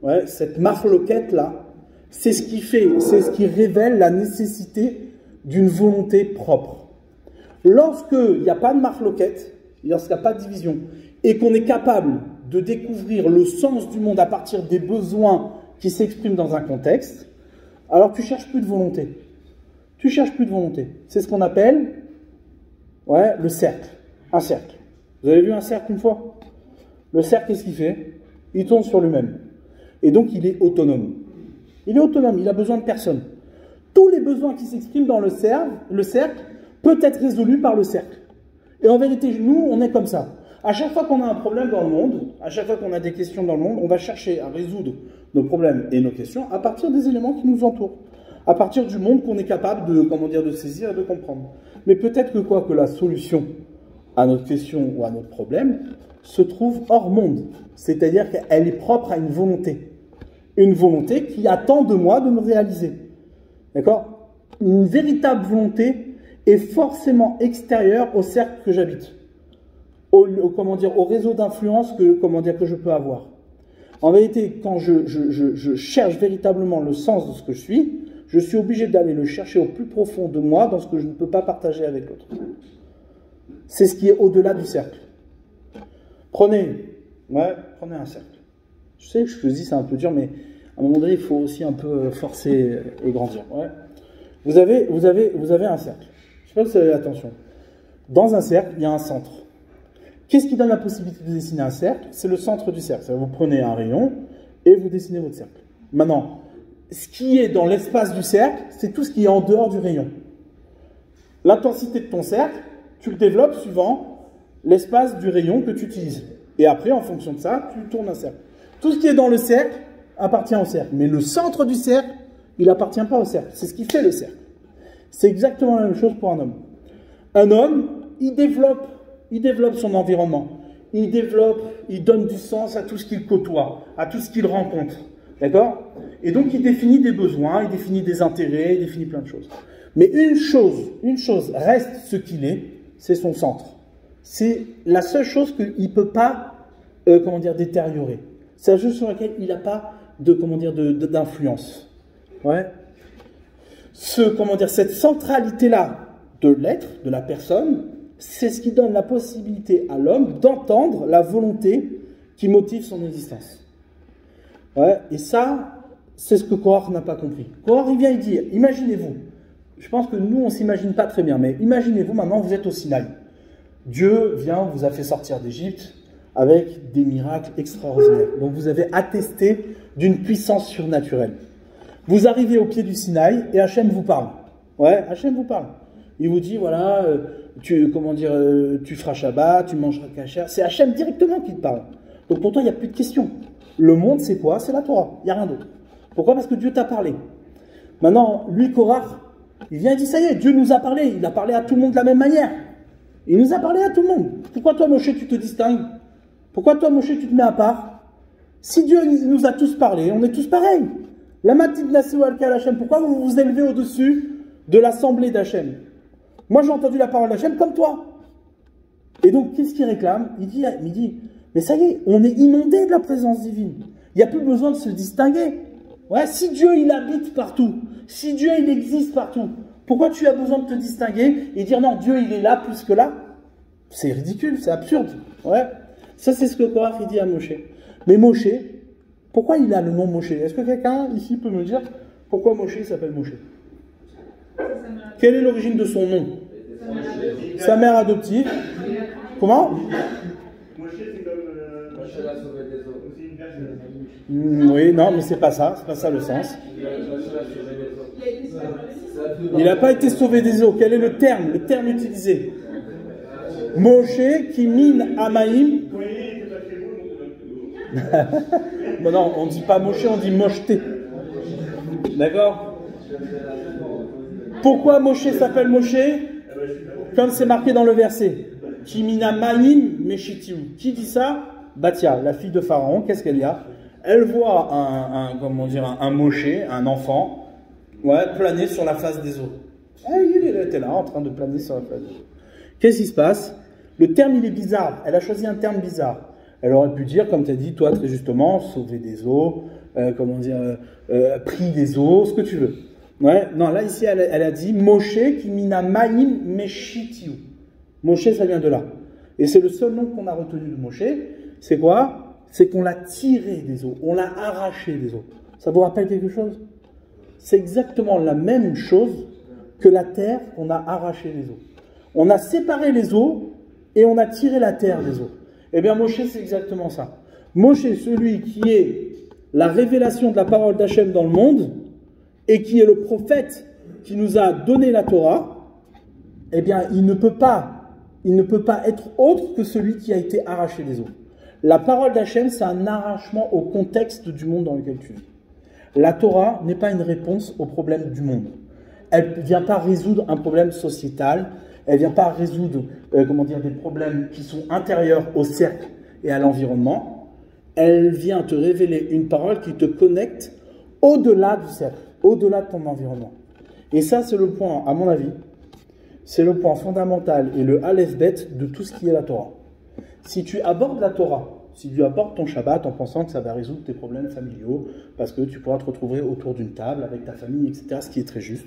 ouais, cette marloquette-là, c'est ce qui fait, c'est ce qui révèle la nécessité d'une volonté propre. Lorsqu'il n'y a pas de marloquette, lorsqu'il n'y a pas de division, et qu'on est capable de découvrir le sens du monde à partir des besoins qui s'expriment dans un contexte, alors tu ne cherches plus de volonté. Tu ne cherches plus de volonté. C'est ce qu'on appelle le cercle. Un cercle. Vous avez vu un cercle une fois? Le cercle, qu'est-ce qu'il fait? Il tourne sur lui-même. Et donc, il est autonome. Il est autonome, il a besoin de personne. Tous les besoins qui s'expriment dans le cercle peut être résolu par le cercle. Et en vérité, nous, on est comme ça. À chaque fois qu'on a un problème dans le monde, à chaque fois qu'on a des questions dans le monde, on va chercher à résoudre nos problèmes et nos questions à partir des éléments qui nous entourent. À partir du monde qu'on est capable de saisir et de comprendre. Mais peut-être que la solution à notre question ou à notre problème se trouve hors monde. C'est-à-dire qu'elle est propre à une volonté. Une volonté qui attend de moi de me réaliser. D'accord? Une véritable volonté est forcément extérieure au cercle que j'habite, comment dire, au réseau d'influence que je peux avoir. En vérité, quand je cherche véritablement le sens de ce que je suis obligé d'aller le chercher au plus profond de moi dans ce que je ne peux pas partager avec l'autre. C'est ce qui est au-delà du cercle. Prenez un cercle. Je sais que je dis c'est un peu dur, mais à un moment donné, il faut aussi un peu forcer et grandir. Ouais. Vous avez un cercle. Je ne sais pas si vous avez attention. Dans un cercle, il y a un centre. Qu'est-ce qui donne la possibilité de dessiner un cercle? C'est le centre du cercle. Vous prenez un rayon et vous dessinez votre cercle. Maintenant, ce qui est dans l'espace du cercle, c'est tout ce qui est en dehors du rayon. L'intensité de ton cercle, tu le développes suivant l'espace du rayon que tu utilises. Et après, en fonction de ça, tu tournes un cercle. Tout ce qui est dans le cercle appartient au cercle. Mais le centre du cercle, il n'appartient pas au cercle. C'est ce qui fait le cercle. C'est exactement la même chose pour un homme. Un homme, il développe son environnement. Il donne du sens à tout ce qu'il côtoie, à tout ce qu'il rencontre. D'accord? Et donc, il définit des besoins, il définit des intérêts, il définit plein de choses. Mais une chose reste ce qu'il est, c'est son centre. C'est la seule chose qu'il ne peut pas, détériorer. C'est la chose sur laquelle il n'a pas d'influence. Ouais. Cette centralité-là de l'être, de la personne, c'est ce qui donne la possibilité à l'homme d'entendre la volonté qui motive son existence. Ouais. Et ça, c'est ce que Korach n'a pas compris. Korach, il vient et dit, imaginez-vous, je pense que nous, on ne s'imagine pas très bien, mais imaginez-vous maintenant, vous êtes au Sinaï. Dieu vous a fait sortir d'Égypte avec des miracles extraordinaires. Donc vous avez attesté d'une puissance surnaturelle. Vous arrivez au pied du Sinaï et Hachem vous parle. Ouais, Hachem vous parle. Il vous dit, voilà, tu feras Shabbat, tu mangeras kasher. C'est Hachem directement qui te parle. Donc pour toi, il n'y a plus de question. Le monde, c'est quoi? C'est la Torah. Il n'y a rien d'autre. Pourquoi? Parce que Dieu t'a parlé. Maintenant, lui, Korach, il vient et dit, ça y est, Dieu nous a parlé. Il a parlé à tout le monde de la même manière. Il nous a parlé à tout le monde. Pourquoi toi, Moshe, tu te distingues? Pourquoi toi, Moshe, tu te mets à part? Si Dieu nous a tous parlé, on est tous pareils. La matid nasseu al-kal Hachem, pourquoi vous vous élevez au-dessus de l'assemblée d'Hachem? Moi, j'ai entendu la parole d'Hachem comme toi. Et donc, qu'est-ce qu'il réclame? Il dit, mais ça y est, on est inondé de la présence divine. Il n'y a plus besoin de se distinguer. Ouais, si Dieu, il habite partout, si Dieu, il existe partout, pourquoi tu as besoin de te distinguer et dire non, Dieu, il est là plus que là? C'est ridicule, c'est absurde. Ouais. Ça, c'est ce que Korach dit à Moshe. Mais Moshe, pourquoi il a le nom Moshe? Est-ce que quelqu'un ici peut me dire pourquoi Moshe s'appelle Moshe? Quelle est l'origine de son nom? Sa mère adoptive. Comment? Moshe, c'est comme Moshe l'a sauvé des eaux. C'est une personne. Oui, non, mais c'est pas ça le sens. Il n'a pas été sauvé des eaux. Quel est le terme utilisé? Moshe qui mine Amaïm. Bon, non, on ne dit pas Moshe, on dit Moshté. D'accord? Pourquoi Moshe s'appelle Moshe? Comme c'est marqué dans le verset. Qui mina Maïm Meshitiu. Qui dit ça? Batia, la fille de Pharaon. Qu'est-ce qu'elle y a? Elle voit un Moshe, un enfant, planer sur la face des eaux. Il était là, en train de planer sur la face des eaux. Qu'est-ce qui se passe? Le terme, il est bizarre. Elle a choisi un terme bizarre. Elle aurait pu dire, comme tu as dit, toi, très justement, sauver des eaux, pris des eaux, ce que tu veux. Ouais, non, là, ici, elle a dit Moshe qui mina Maïm Meshitiu. Moshe, ça vient de là. Et c'est le seul nom qu'on a retenu de Moshe. C'est quoi? C'est qu'on l'a tiré des eaux, on l'a arraché des eaux. Ça vous rappelle quelque chose? C'est exactement la même chose que la terre qu'on a arraché des eaux. On a séparé les eaux et on a tiré la terre des eaux. Eh bien, Moshe, c'est exactement ça. Moshe, celui qui est la révélation de la parole d'Hachem dans le monde et qui est le prophète qui nous a donné la Torah, eh bien, il ne peut pas être autre que celui qui a été arraché des eaux. La parole d'Hachem, c'est un arrachement au contexte du monde dans lequel tu vis. La Torah n'est pas une réponse aux problèmes du monde. Elle ne vient pas résoudre un problème sociétal, elle ne vient pas résoudre des problèmes qui sont intérieurs au cercle et à l'environnement. Elle vient te révéler une parole qui te connecte au-delà du cercle, au-delà de ton environnement. Et ça, c'est le point, à mon avis, c'est le point fondamental et le aleph-bet de tout ce qui est la Torah. Si tu abordes la Torah, si tu abordes ton Shabbat en pensant que ça va résoudre tes problèmes familiaux, parce que tu pourras te retrouver autour d'une table avec ta famille, etc., ce qui est très juste,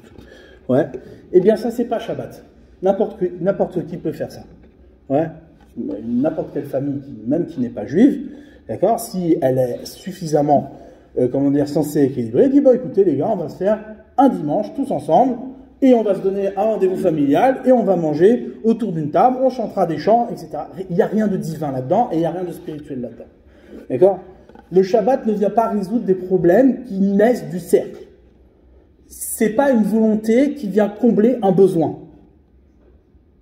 ouais, eh bien ça, c'est pas Shabbat. N'importe qui peut faire ça. Ouais. N'importe quelle famille, même qui n'est pas juive, d'accord, si elle est suffisamment, sensée et équilibrée, dit, écoutez les gars, on va se faire un dimanche tous ensemble, et on va se donner un rendez-vous familial, et on va manger autour d'une table, on chantera des chants, etc. Il n'y a rien de divin là-dedans, et il n'y a rien de spirituel là-dedans. D'accord? Le Shabbat ne vient pas résoudre des problèmes qui naissent du cercle. C'est pas une volonté qui vient combler un besoin.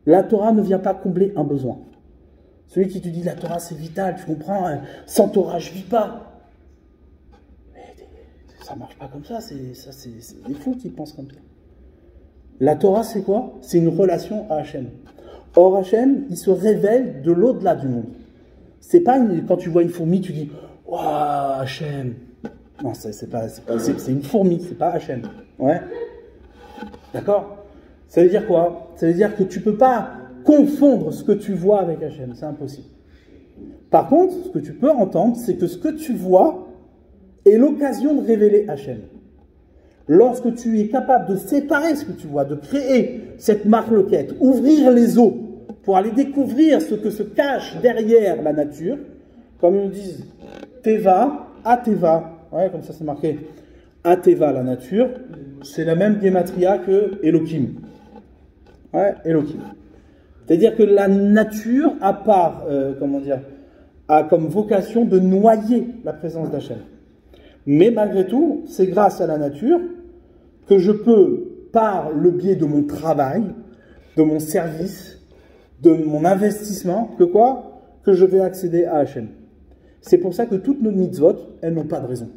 La Torah ne vient pas combler un besoin. Celui qui te dit la Torah c'est vital, tu comprends, sans Torah je vis pas. Mais ça marche pas comme ça, c'est des fous qui pensent comme ça. La Torah c'est quoi? C'est une relation à Hachem. Or Hachem, il se révèle de l'au-delà du monde. C'est pas quand tu vois une fourmi, tu dis waouh Hachem. Non, c'est une fourmi, c'est pas Hachem. Ouais. D'accord? Ça veut dire quoi? Ça veut dire que tu peux pas confondre ce que tu vois avec Hachem, c'est impossible. Par contre, ce que tu peux entendre, c'est que ce que tu vois est l'occasion de révéler Hachem. Lorsque tu es capable de séparer ce que tu vois, de créer cette marloquette, ouvrir les eaux pour aller découvrir ce que se cache derrière la nature, comme ils nous disent Teva, Ateva, ouais, comme ça c'est marqué, Ateva, la nature, c'est la même gematria que Elohim. Ouais, Elohim. C'est-à-dire que la nature a comme vocation de noyer la présence d'Hachem. Mais malgré tout, c'est grâce à la nature que je peux, par le biais de mon travail, de mon service, de mon investissement, que je vais accéder à Hachem. C'est pour ça que toutes nos mitzvot, elles n'ont pas de raison.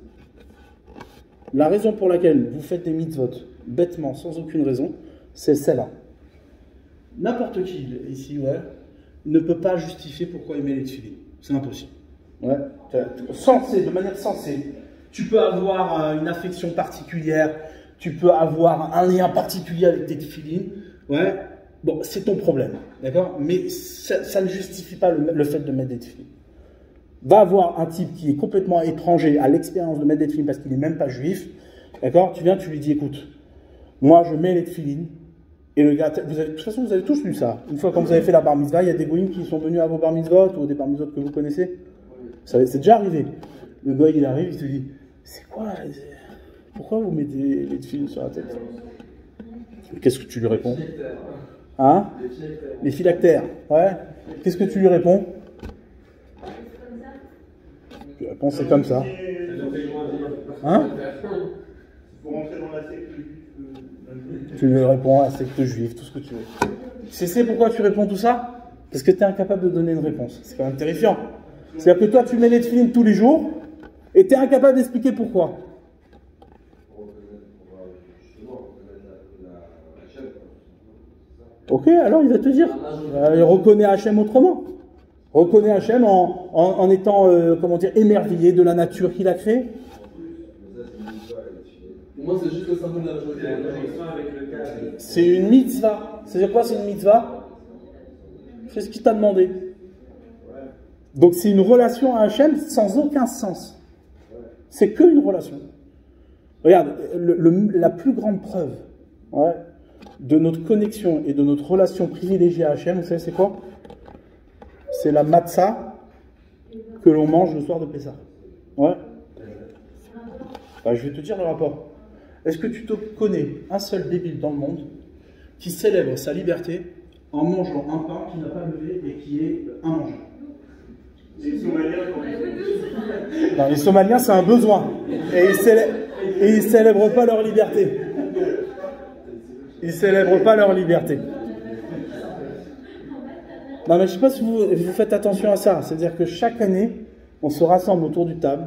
La raison pour laquelle vous faites des mitzvot bêtement, sans aucune raison, c'est celle-là. N'importe qui ici, ouais, ne peut pas justifier pourquoi il met les tefilines. C'est impossible. Ouais. De manière sensée. Tu peux avoir une affection particulière, tu peux avoir un lien particulier avec tes tefilines. Ouais. Bon, c'est ton problème, d'accord? Mais ça ne justifie pas le fait de mettre des tefilines. Va voir un type qui est complètement étranger à l'expérience de mettre des tefilines parce qu'il n'est même pas juif, d'accord? Tu viens, tu lui dis, écoute, moi je mets les tefilines. Et le gars, de toute façon, vous avez tous lu ça. Une fois quand vous avez fait la bar mitzvah, il y a des goïms qui sont venus à vos bar mitzvot ou des bar mitzvot que vous connaissez. C'est déjà arrivé. Le goïm, il arrive, il te dit, c'est quoi? Pourquoi vous mettez les tefilines sur la tête? Qu'est-ce que tu lui réponds? Hein? Les phylactères. Ouais. Qu'est-ce que tu lui réponds? Tu réponds, c'est comme ça. Hein? Pour rentrer dans la secte. Tu lui réponds à secte juive, tout ce que tu veux. Tu sais pourquoi tu réponds tout ça? Parce que tu es incapable de donner une réponse. C'est quand même terrifiant. C'est-à-dire que toi, tu mets les tefilines tous les jours et tu es incapable d'expliquer pourquoi. Ok, alors il va te dire. Reconnais Hachem autrement. Reconnais Hachem en étant, émerveillé de la nature qu'il a créée. Pour moi, c'est juste le symbole de la majorité. C'est une mitzvah. C'est-à-dire quoi, c'est une mitzvah? C'est ce qu'il t'a demandé. Donc c'est une relation à Hachem sans aucun sens. C'est qu'une relation. Regarde, la plus grande preuve de notre connexion et de notre relation privilégiée à Hachem, vous savez c'est quoi? C'est la matzah que l'on mange le soir de Pessah. Ouais. Je vais te dire le rapport. Est-ce que tu te connais un seul débile dans le monde qui célèbre sa liberté en mangeant un pain qui n'a pas levé et qui est immangeable? Les Somaliens, Non, les Somaliens, c'est un besoin. Et ils célèbrent pas leur liberté. Ils célèbrent pas leur liberté. Non, mais je ne sais pas si vous faites attention à ça. C'est-à-dire que chaque année, on se rassemble autour du table.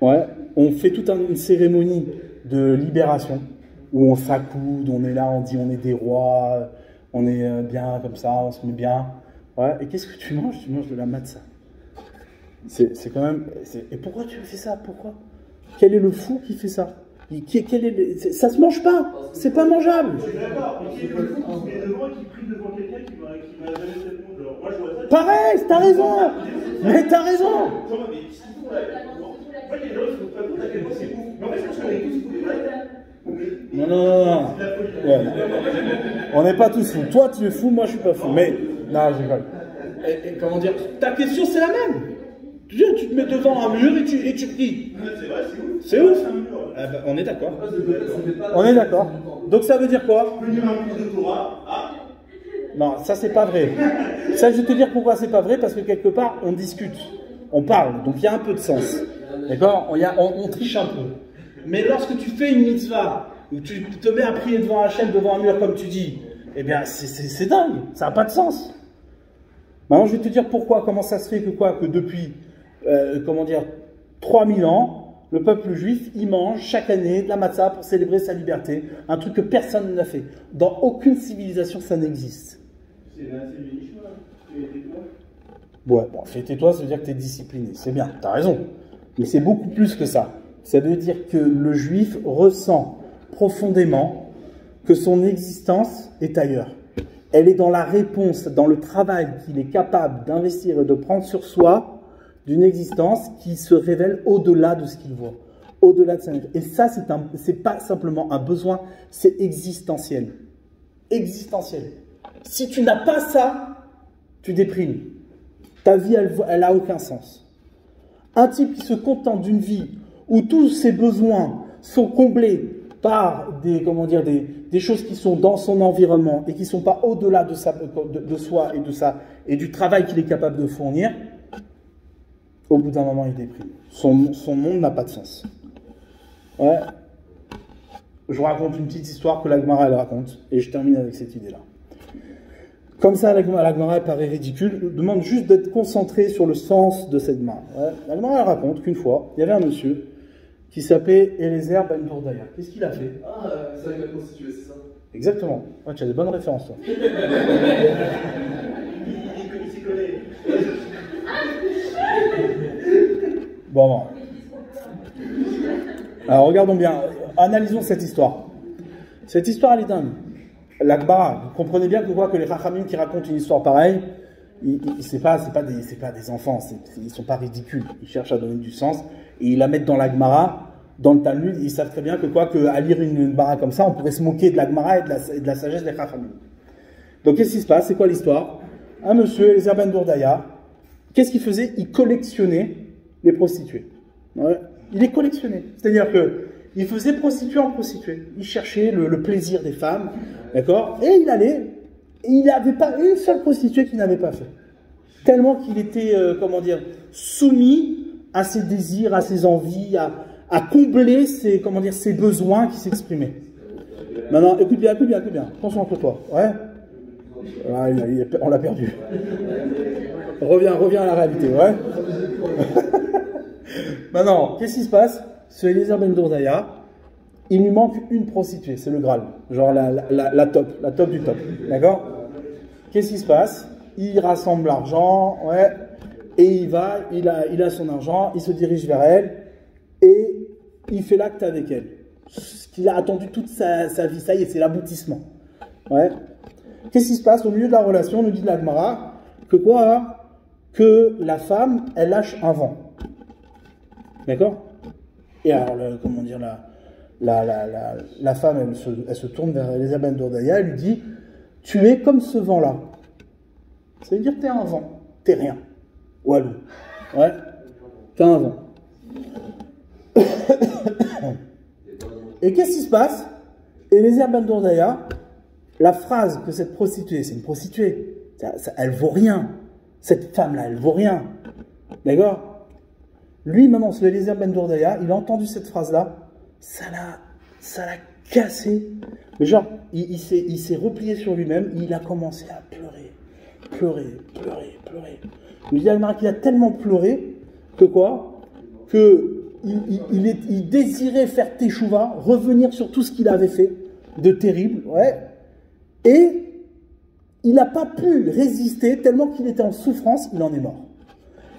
Ouais, on fait toute une cérémonie de libération où on s'accoude, on est là, on dit on est des rois, on est bien comme ça, on se met bien. Ouais, et qu'est-ce que tu manges? Tu manges de la matzah. C'est quand même... Et pourquoi tu fais ça? Pourquoi? Quel est le fou qui fait ça? Ça se mange pas, c'est pas mangeable. Je suis d'accord, mais qui est le fou qui se met devant et qui prie devant quelqu'un qui va jamais se répondre. Alors, moi, je vois ça. Pareil, t'as raison. Mais t'as raison. Genre, mais qu'est-ce qu'ils font là? En fait, les gens, ils se rendent pas compte à quel point c'est fou. Mais en fait, je pense qu'on est tous fous des vrais. Non. Ouais. On n'est pas tous fous. Toi, tu es fou, moi, je suis pas fou. Mais, non, je rigole. Et comment dire, ta question, c'est la même. Tu te mets devant un mur et tu pries. C'est vrai, c'est ouf. C'est ouf. C'est un mur. Ah bah, on est d'accord. On est d'accord. Donc ça veut dire quoi? Venir à un cours de Torah. Ah. Non, ça c'est pas vrai. Ça, je vais te dire pourquoi c'est pas vrai, parce que quelque part, on discute, on parle, donc il y a un peu de sens. D'accord? On triche un peu. Mais lorsque tu fais une mitzvah, où tu te mets à prier devant Hachem, devant un mur, comme tu dis, eh bien, c'est dingue, ça n'a pas de sens. Maintenant, je vais te dire pourquoi, comment ça se fait que depuis, 3000 ans, le peuple juif, il mange chaque année de la matzah pour célébrer sa liberté, un truc que personne n'a fait. Dans aucune civilisation, ça n'existe. C'est le Nishma. Ouais, bon, fais-toi, ça veut dire que tu es discipliné. C'est bien, tu as raison. Mais c'est beaucoup plus que ça. Ça veut dire que le juif ressent profondément que son existence est ailleurs. Elle est dans la réponse, dans le travail qu'il est capable d'investir et de prendre sur soi d'une existence qui se révèle au-delà de ce qu'il voit, au-delà de sa vie. Et ça, c'est pas simplement un besoin, c'est existentiel. Existentiel. Si tu n'as pas ça, tu déprimes. Ta vie, elle a aucun sens. Un type qui se contente d'une vie où tous ses besoins sont comblés par des choses qui sont dans son environnement et qui ne sont pas au-delà de soi et du travail qu'il est capable de fournir, au bout d'un moment, il déprime. Son monde n'a pas de sens. Ouais. Je vous raconte une petite histoire que la Gemara elle raconte, et je termine avec cette idée-là. Comme ça, la Gemara elle paraît ridicule. Je demande juste d'être concentré sur le sens de cette Gemara. Ouais. La Gemara elle raconte qu'une fois, il y avait un monsieur qui s'appelait Eliezer Ben Dourdaya. Qu'est-ce qu'il a fait? Ah, ça il va constituer, c'est ça? Exactement. Ouais, tu as des bonnes références, toi. Il s'y connaît. Bon. Alors, regardons bien. Analysons cette histoire. Cette histoire, elle est dingue. La Gemara, vous comprenez bien que les Chachamim qui racontent une histoire pareille, c'est pas des enfants, ils sont pas ridicules. Ils cherchent à donner du sens et ils la mettent dans la Gemara, dans le Talmud. Ils savent très bien qu'à lire une Gemara comme ça, on pourrait se moquer de la Gemara et de la sagesse des Chachamim. Donc, qu'est-ce qui se passe? C'est quoi l'histoire? Un monsieur, Eliezer Ben Dourdaya, qu'est-ce qu'il faisait? Il collectionnait les prostituées. Ouais. Il les collectionnait. C'est-à-dire qu'il faisait prostituée en prostituée. Il cherchait le plaisir des femmes, d'accord? Et il allait, et il n'avait pas une seule prostituée qu'il n'avait pas fait. Tellement qu'il était, soumis à ses désirs, à ses envies, à combler ses besoins qui s'exprimaient. Maintenant, écoute bien. Concentre-toi. Ouais? Ah, on l'a perdu. Reviens à la réalité, ouais. Maintenant, qu'est-ce qui se passe? Ce Eliezer Ben Dourdaya, il lui manque une prostituée, c'est le Graal, genre la top du top, d'accord? Qu'est-ce qui se passe? Il rassemble l'argent, ouais, et il a son argent, il se dirige vers elle, et il fait l'acte avec elle. Ce qu'il a attendu toute sa vie, ça y est, c'est l'aboutissement, ouais. Qu'est-ce qui se passe au milieu de la relation? On nous dit de la Gemara que la femme, elle lâche un vent. D'accord? Et alors, la femme, elle se tourne vers Eliezer Ben Dourdaya, elle lui dit, tu es comme ce vent-là. Ça veut dire que tu es un vent, tu n'es rien. Walou. Ouais? Tu es un vent. Et qu'est-ce qui se passe? Eliezer Ben Dourdaya, la phrase que cette prostituée, c'est une prostituée, elle vaut rien. Cette femme-là, elle vaut rien. D'accord? Lui, maintenant, ce Eliezer Ben Dourdaya, il a entendu cette phrase-là, ça l'a cassé. Mais genre, il s'est replié sur lui-même, il a commencé à pleurer. Il dit à qu'il a tellement pleuré il désirait faire teshuva, revenir sur tout ce qu'il avait fait de terrible, ouais, et il n'a pas pu résister tellement qu'il était en souffrance, il en est mort.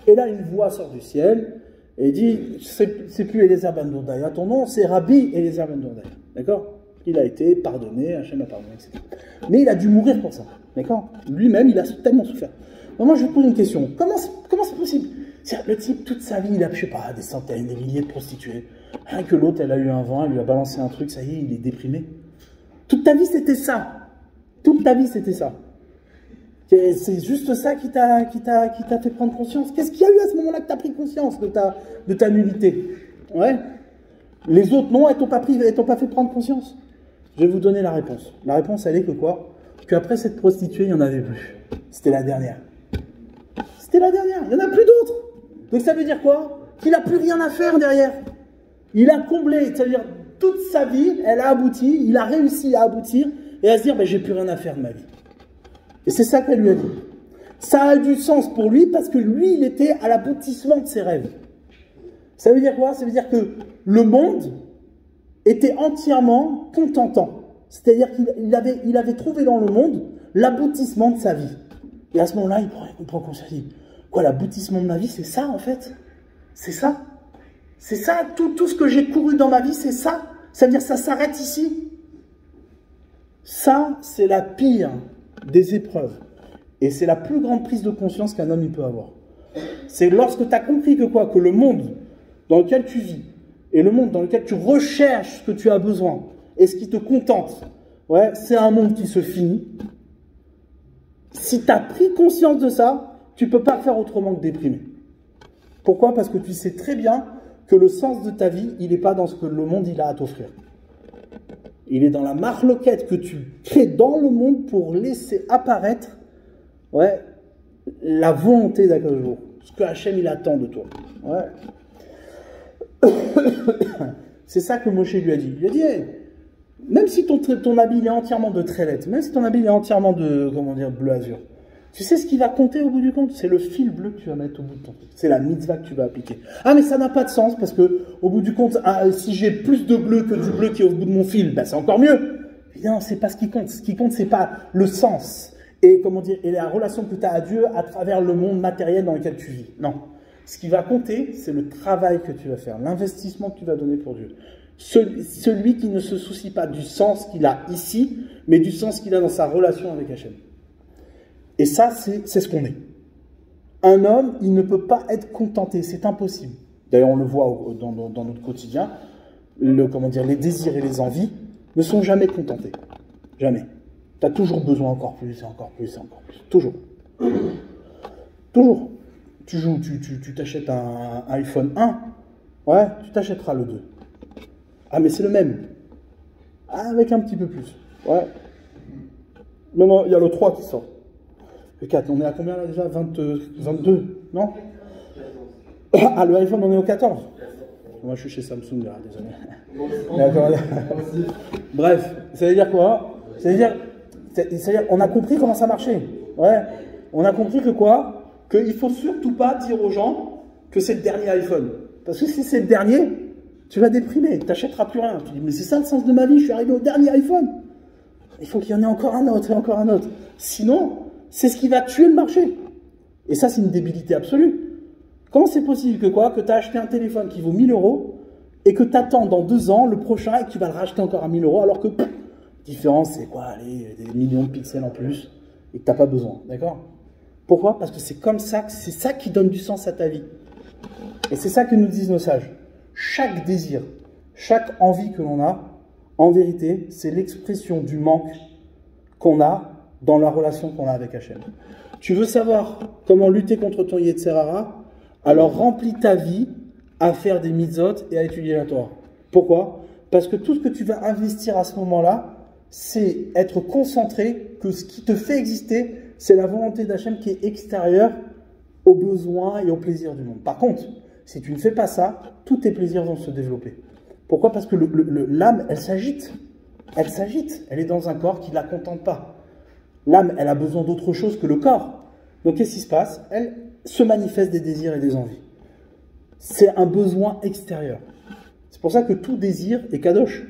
Et là, une voix sort du ciel Et il dit, c'est plus Eliezer ben Dourdaya, ton nom, c'est Rabbi Eliezer ben Dourdaya. D'accord? Il a été pardonné, Hachem a pardonné, etc. Mais il a dû mourir pour ça. D'accord? Lui-même, il a tellement souffert. Donc moi, je vous pose une question. Comment c'est possible? Le type, toute sa vie, il a, je sais pas, des centaines, des milliers de prostituées. Rien que l'autre, elle a eu un vent, elle lui a balancé un truc, ça y est, il est déprimé. Toute ta vie, c'était ça. Toute ta vie, c'était ça. C'est juste ça qui t'a fait prendre conscience. Qu'est-ce qu'il y a eu à ce moment-là que tu as pris conscience de ta nullité? Ouais. Les autres, non, elles t'ont pas fait prendre conscience. Je vais vous donner la réponse. La réponse, elle est que quoi? Qu'après cette prostituée, il n'y en avait plus. C'était la dernière. C'était la dernière. Il n'y en a plus d'autres. Donc ça veut dire quoi? Qu'il n'a plus rien à faire derrière. Il a comblé. C'est-à-dire, toute sa vie, elle a abouti. Il a réussi à aboutir et à se dire, ben, j'ai plus rien à faire de ma vie. Et c'est ça qu'elle lui a dit. Ça a du sens pour lui parce que lui, il était à l'aboutissement de ses rêves. Ça veut dire quoi? Ça veut dire que le monde était entièrement contentant. C'est-à-dire qu'il avait trouvé dans le monde l'aboutissement de sa vie. Et à ce moment-là, il prend conscience. Il dit, quoi, l'aboutissement de ma vie, c'est ça en fait? C'est ça? C'est ça, tout ce que j'ai couru dans ma vie, c'est ça? Ça veut dire que ça s'arrête ici? Ça, c'est la pire des épreuves. Et c'est la plus grande prise de conscience qu'un homme il peut avoir. C'est lorsque tu as compris que quoi? Que le monde dans lequel tu vis et le monde dans lequel tu recherches ce que tu as besoin et ce qui te contente, ouais, c'est un monde qui se finit. Si tu as pris conscience de ça, tu ne peux pas faire autrement que déprimer. Pourquoi? Parce que tu sais très bien que le sens de ta vie, il n'est pas dans ce que le monde il a à t'offrir. Il est dans la marloquette que tu crées dans le monde pour laisser apparaître, ouais, la volonté d'Akadosh Baruch Hu, ce que Hachem il attend de toi. Ouais. C'est ça que Moshe lui a dit. Il lui a dit, hey, même si ton habit est entièrement de trélette, même si ton habit est entièrement de, comment dire, bleu azur, tu sais ce qui va compter au bout du compte? C'est le fil bleu que tu vas mettre au bout de ton truc. C'est la mitzvah que tu vas appliquer. Ah, mais ça n'a pas de sens parce que, au bout du compte, si j'ai plus de bleu que du bleu qui est au bout de mon fil, ben c'est encore mieux. Non, c'est pas ce qui compte. Ce qui compte, c'est pas le sens et, comment dire, et la relation que tu as à Dieu à travers le monde matériel dans lequel tu vis. Non. Ce qui va compter, c'est le travail que tu vas faire, l'investissement que tu vas donner pour Dieu. Celui qui ne se soucie pas du sens qu'il a ici, mais du sens qu'il a dans sa relation avec Hachem. Et ça, c'est ce qu'on est. Un homme, il ne peut pas être contenté, c'est impossible. D'ailleurs, on le voit dans notre quotidien, les désirs et les envies ne sont jamais contentés. Jamais. Tu as toujours besoin encore plus, et encore plus, et encore plus. Toujours. Toujours. Tu t'achètes un iPhone 1, ouais, tu t'achèteras le 2. Ah, mais c'est le même. Ah, avec un petit peu plus. Ouais. Non, il y a le 3 qui sort. Le 4, on est à combien là déjà? 22, non? Ah, le iPhone, on est au 14. Moi, je suis chez Samsung, là, désolé. Bref, ça veut dire quoi? Ça veut dire, on a compris comment ça marchait. Ouais. On a compris que quoi? Qu'il ne faut surtout pas dire aux gens que c'est le dernier iPhone. Parce que si c'est le dernier, tu vas déprimer, tu n'achèteras plus rien. Tu dis, mais c'est ça le sens de ma vie, je suis arrivé au dernier iPhone. Il faut qu'il y en ait encore un autre et encore un autre. Sinon, c'est ce qui va tuer le marché. Et ça, c'est une débilité absolue. Comment c'est possible que quoi? Que tu as acheté un téléphone qui vaut 1000 € et que tu attends dans 2 ans le prochain et que tu vas le racheter encore à 1000 € alors que, différence, c'est quoi? Allez, des millions de pixels en plus et que tu n'as pas besoin. D'accord? Pourquoi? Parce que c'est comme ça, c'est ça qui donne du sens à ta vie. Et c'est ça que nous disent nos sages. Chaque désir, chaque envie que l'on a, en vérité, c'est l'expression du manque qu'on a dans la relation qu'on a avec Hachem. Tu veux savoir comment lutter contre ton Yetzer Hara? Alors remplis ta vie à faire des mitzvot et à étudier la Torah. Pourquoi? Parce que tout ce que tu vas investir à ce moment-là, c'est être concentré que ce qui te fait exister, c'est la volonté d'Hachem qui est extérieure aux besoins et aux plaisirs du monde. Par contre, si tu ne fais pas ça, tous tes plaisirs vont se développer. Pourquoi? Parce que l'âme, elle s'agite. Elle s'agite. Elle est dans un corps qui ne la contente pas. L'âme, elle a besoin d'autre chose que le corps. Donc, qu'est-ce qui se passe? Elle se manifeste des désirs et des envies. C'est un besoin extérieur. C'est pour ça que tout désir est kadosh.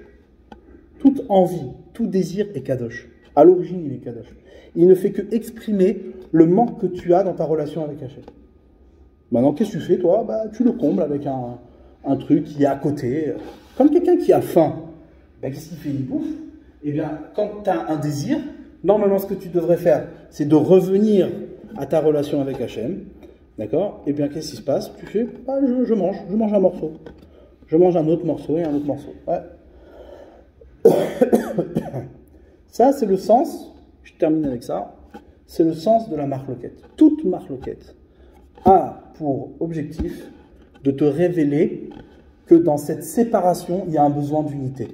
Toute envie, tout désir est kadosh. À l'origine, il est kadosh. Il ne fait que exprimer le manque que tu as dans ta relation avec Hachem. Maintenant, qu'est-ce que tu fais, toi? Bah, tu le combles avec un truc qui est à côté. Comme quelqu'un qui a faim, bah, qu'est-ce qu'il fait? Il bouffe. Eh bien, quand tu as un désir, normalement, ce que tu devrais faire, c'est de revenir à ta relation avec Hachem. D'accord? Eh bien, qu'est-ce qui se passe? Tu fais, bah, je mange un morceau. Je mange un autre morceau et un autre morceau. Ouais. Ça, c'est le sens, je termine avec ça, c'est le sens de la marloquette. Toute marloquette a pour objectif de te révéler que dans cette séparation, il y a un besoin d'unité.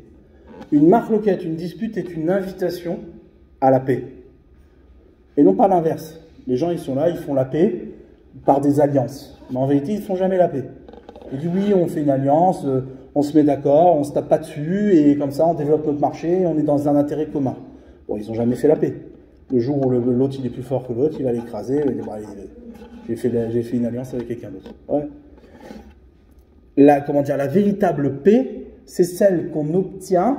Une marloquette, une dispute est une invitation à la paix. Et non pas l'inverse. Les gens, ils sont là, ils font la paix par des alliances. Mais en vérité, ils ne font jamais la paix. Ils disent oui, on fait une alliance, on se met d'accord, on ne se tape pas dessus, et comme ça, on développe notre marché, et on est dans un intérêt commun. Bon, ils n'ont jamais fait la paix. Le jour où l'autre, il est plus fort que l'autre, il va l'écraser, il va dire, bah, j'ai fait une alliance avec quelqu'un d'autre. Ouais. La véritable paix, c'est celle qu'on obtient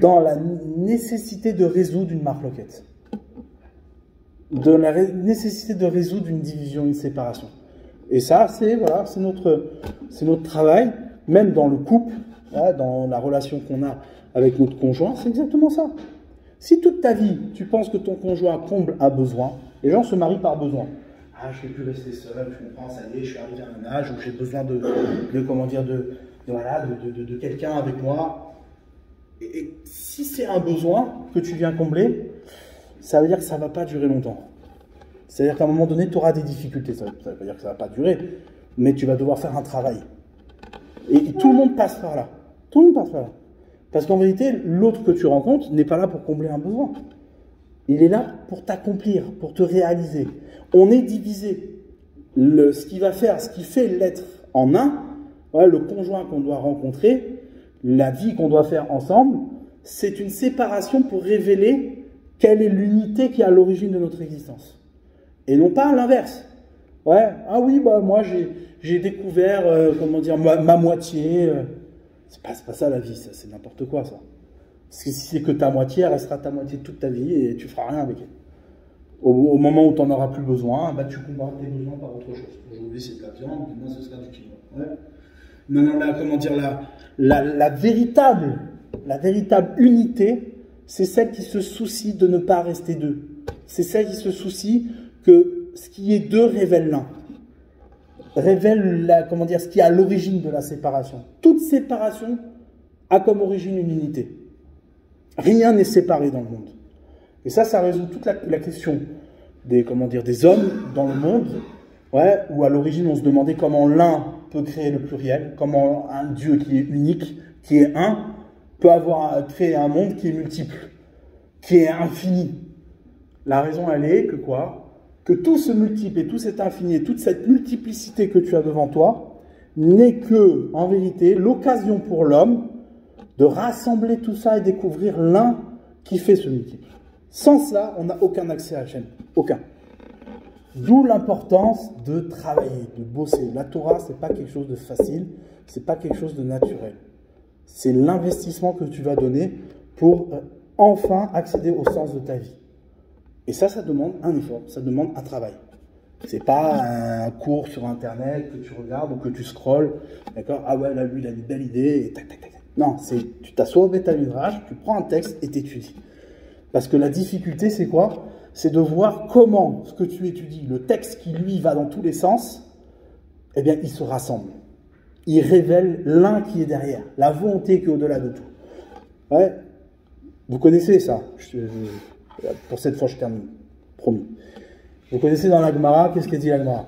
dans la nécessité de résoudre une marloquette. De la nécessité de résoudre une division, une séparation. Et ça, c'est notre travail, même dans le couple, dans la relation qu'on a avec notre conjoint, c'est exactement ça. Si toute ta vie, tu penses que ton conjoint comble un besoin, les gens se marient par besoin. Ah, je ne vais plus rester seul, je comprends, ça y est, je suis arrivé à un âge où j'ai besoin de quelqu'un avec moi. Et si c'est un besoin que tu viens combler, ça veut dire que ça ne va pas durer longtemps. C'est-à-dire qu'à un moment donné, tu auras des difficultés. Ça ne veut pas dire que ça ne va pas durer, mais tu vas devoir faire un travail. Et tout le monde passe par là. Tout le monde passe par là. Parce qu'en vérité, l'autre que tu rencontres n'est pas là pour combler un besoin. Il est là pour t'accomplir, pour te réaliser. On est divisé. Ce qui fait l'être en un, le conjoint qu'on doit rencontrer, la vie qu'on doit faire ensemble, c'est une séparation pour révéler quelle est l'unité qui est à l'origine de notre existence. Et non pas l'inverse. Ouais, ah oui, bah moi j'ai découvert, ma moitié. C'est pas ça la vie, ça, c'est n'importe quoi ça. Parce que si c'est que ta moitié, elle restera ta moitié toute ta vie et tu feras rien avec elle. Au moment où tu n'en auras plus besoin, bah, tu combleras tes besoins par autre chose. Aujourd'hui c'est de la viande, demain ce sera du quinoa. Ouais. Non, la véritable unité, c'est celle qui se soucie de ne pas rester deux. C'est celle qui se soucie que ce qui est deux révèle l'un. Révèle ce qui est à l'origine de la séparation. Toute séparation a comme origine une unité. Rien n'est séparé dans le monde. Et ça résout toute la question des hommes dans le monde, où à l'origine on se demandait comment l'un peut créer le pluriel, comment un Dieu qui est unique, qui est un, peut avoir créé un monde qui est multiple, qui est infini. La raison, elle est que quoi? Que tout ce multiple et tout cet infini et toute cette multiplicité que tu as devant toi n'est que, en vérité, l'occasion pour l'homme de rassembler tout ça et découvrir l'un qui fait ce multiple. Sans cela, on n'a aucun accès à Hachem. Aucun. D'où l'importance de travailler, de bosser. La Torah, ce n'est pas quelque chose de facile, ce n'est pas quelque chose de naturel. C'est l'investissement que tu vas donner pour enfin accéder au sens de ta vie. Et ça demande un effort, ça demande un travail. C'est pas un cours sur Internet que tu regardes ou que tu scrolles, d'accord? Ah ouais, là, lui, il a une belle idée, et tac, tac, tac. Non, tu t'assois au Beth Midrash, tu prends un texte et t'étudies. Parce que la difficulté, c'est quoi? C'est de voir comment ce que tu étudies, le texte qui, lui, va dans tous les sens, eh bien, il se rassemble. Il révèle l'un qui est derrière, la volonté qui est au-delà de tout. Ouais, vous connaissez ça. Pour cette fois, je termine. Promis. Vous connaissez dans la Gemara, qu'est-ce qu'elle dit la Gemara?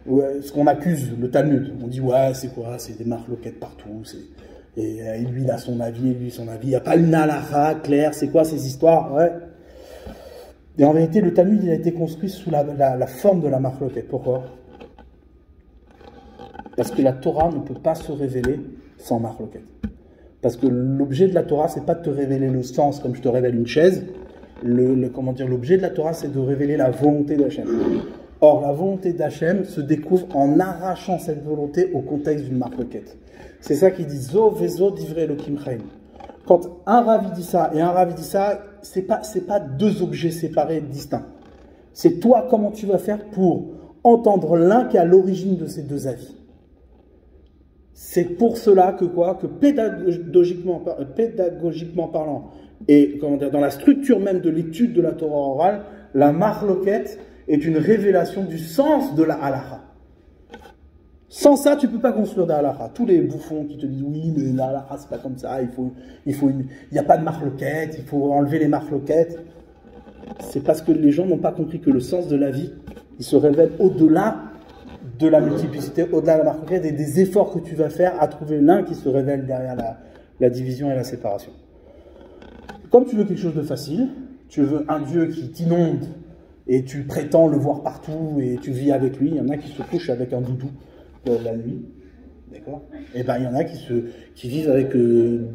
Ce qu'on accuse, le Talmud. On dit, ouais, c'est quoi? C'est des marloquettes partout. Et lui, il a son avis, et lui, son avis. Il n'y a pas une halakha claire. C'est quoi ces histoires? Ouais. Et en vérité, le Talmud, il a été construit sous la forme de la marloquette. Pourquoi? Parce que la Torah ne peut pas se révéler sans marloquette. Parce que l'objet de la Torah, c'est pas de te révéler le sens comme je te révèle une chaise. L'objet de la Torah, c'est de révéler la volonté d'Hachem. Or, la volonté d'Hachem se découvre en arrachant cette volonté au contexte d'une marloquette. C'est ça qui dit Zo vezo divrei Elokim chaim. Quand un ravi dit ça et un ravi dit ça, c'est pas deux objets séparés distincts. C'est toi comment tu vas faire pour entendre l'un qui est à l'origine de ces deux avis. C'est pour cela que quoi? Que pédagogiquement parlant, et comment dire, dans la structure même de l'étude de la Torah orale, la marloquette est une révélation du sens de la halakha. Sans ça, tu ne peux pas construire de halakha. Tous les bouffons qui te disent oui, mais la halakha, c'est pas comme ça, il n'y a pas de marloquette, il faut enlever les marloquettes. C'est parce que les gens n'ont pas compris que le sens de la vie, il se révèle au-delà de la multiplicité, au-delà de la marloquette et des efforts que tu vas faire à trouver l'un qui se révèle derrière la division et la séparation. Comme tu veux quelque chose de facile, tu veux un Dieu qui t'inonde et tu prétends le voir partout et tu vis avec lui, il y en a qui se couchent avec un doudou la nuit, d'accord? Et ben il y en a qui vivent avec le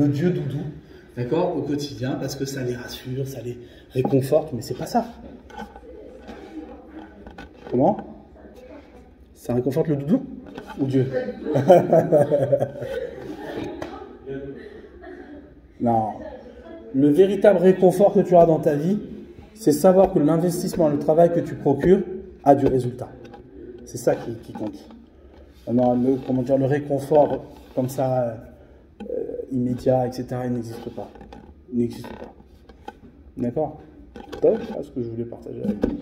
Dieu doudou, d'accord, au quotidien, parce que ça les rassure, ça les réconforte, mais c'est pas ça. Comment? Ça réconforte le doudou ou Dieu? Non. Le véritable réconfort que tu as dans ta vie, c'est savoir que l'investissement, le travail que tu procures a du résultat. C'est ça qui compte. Alors, le réconfort comme ça, immédiat, etc., il n'existe pas. Il n'existe pas. D'accord? C'est ce que je voulais partager avec vous.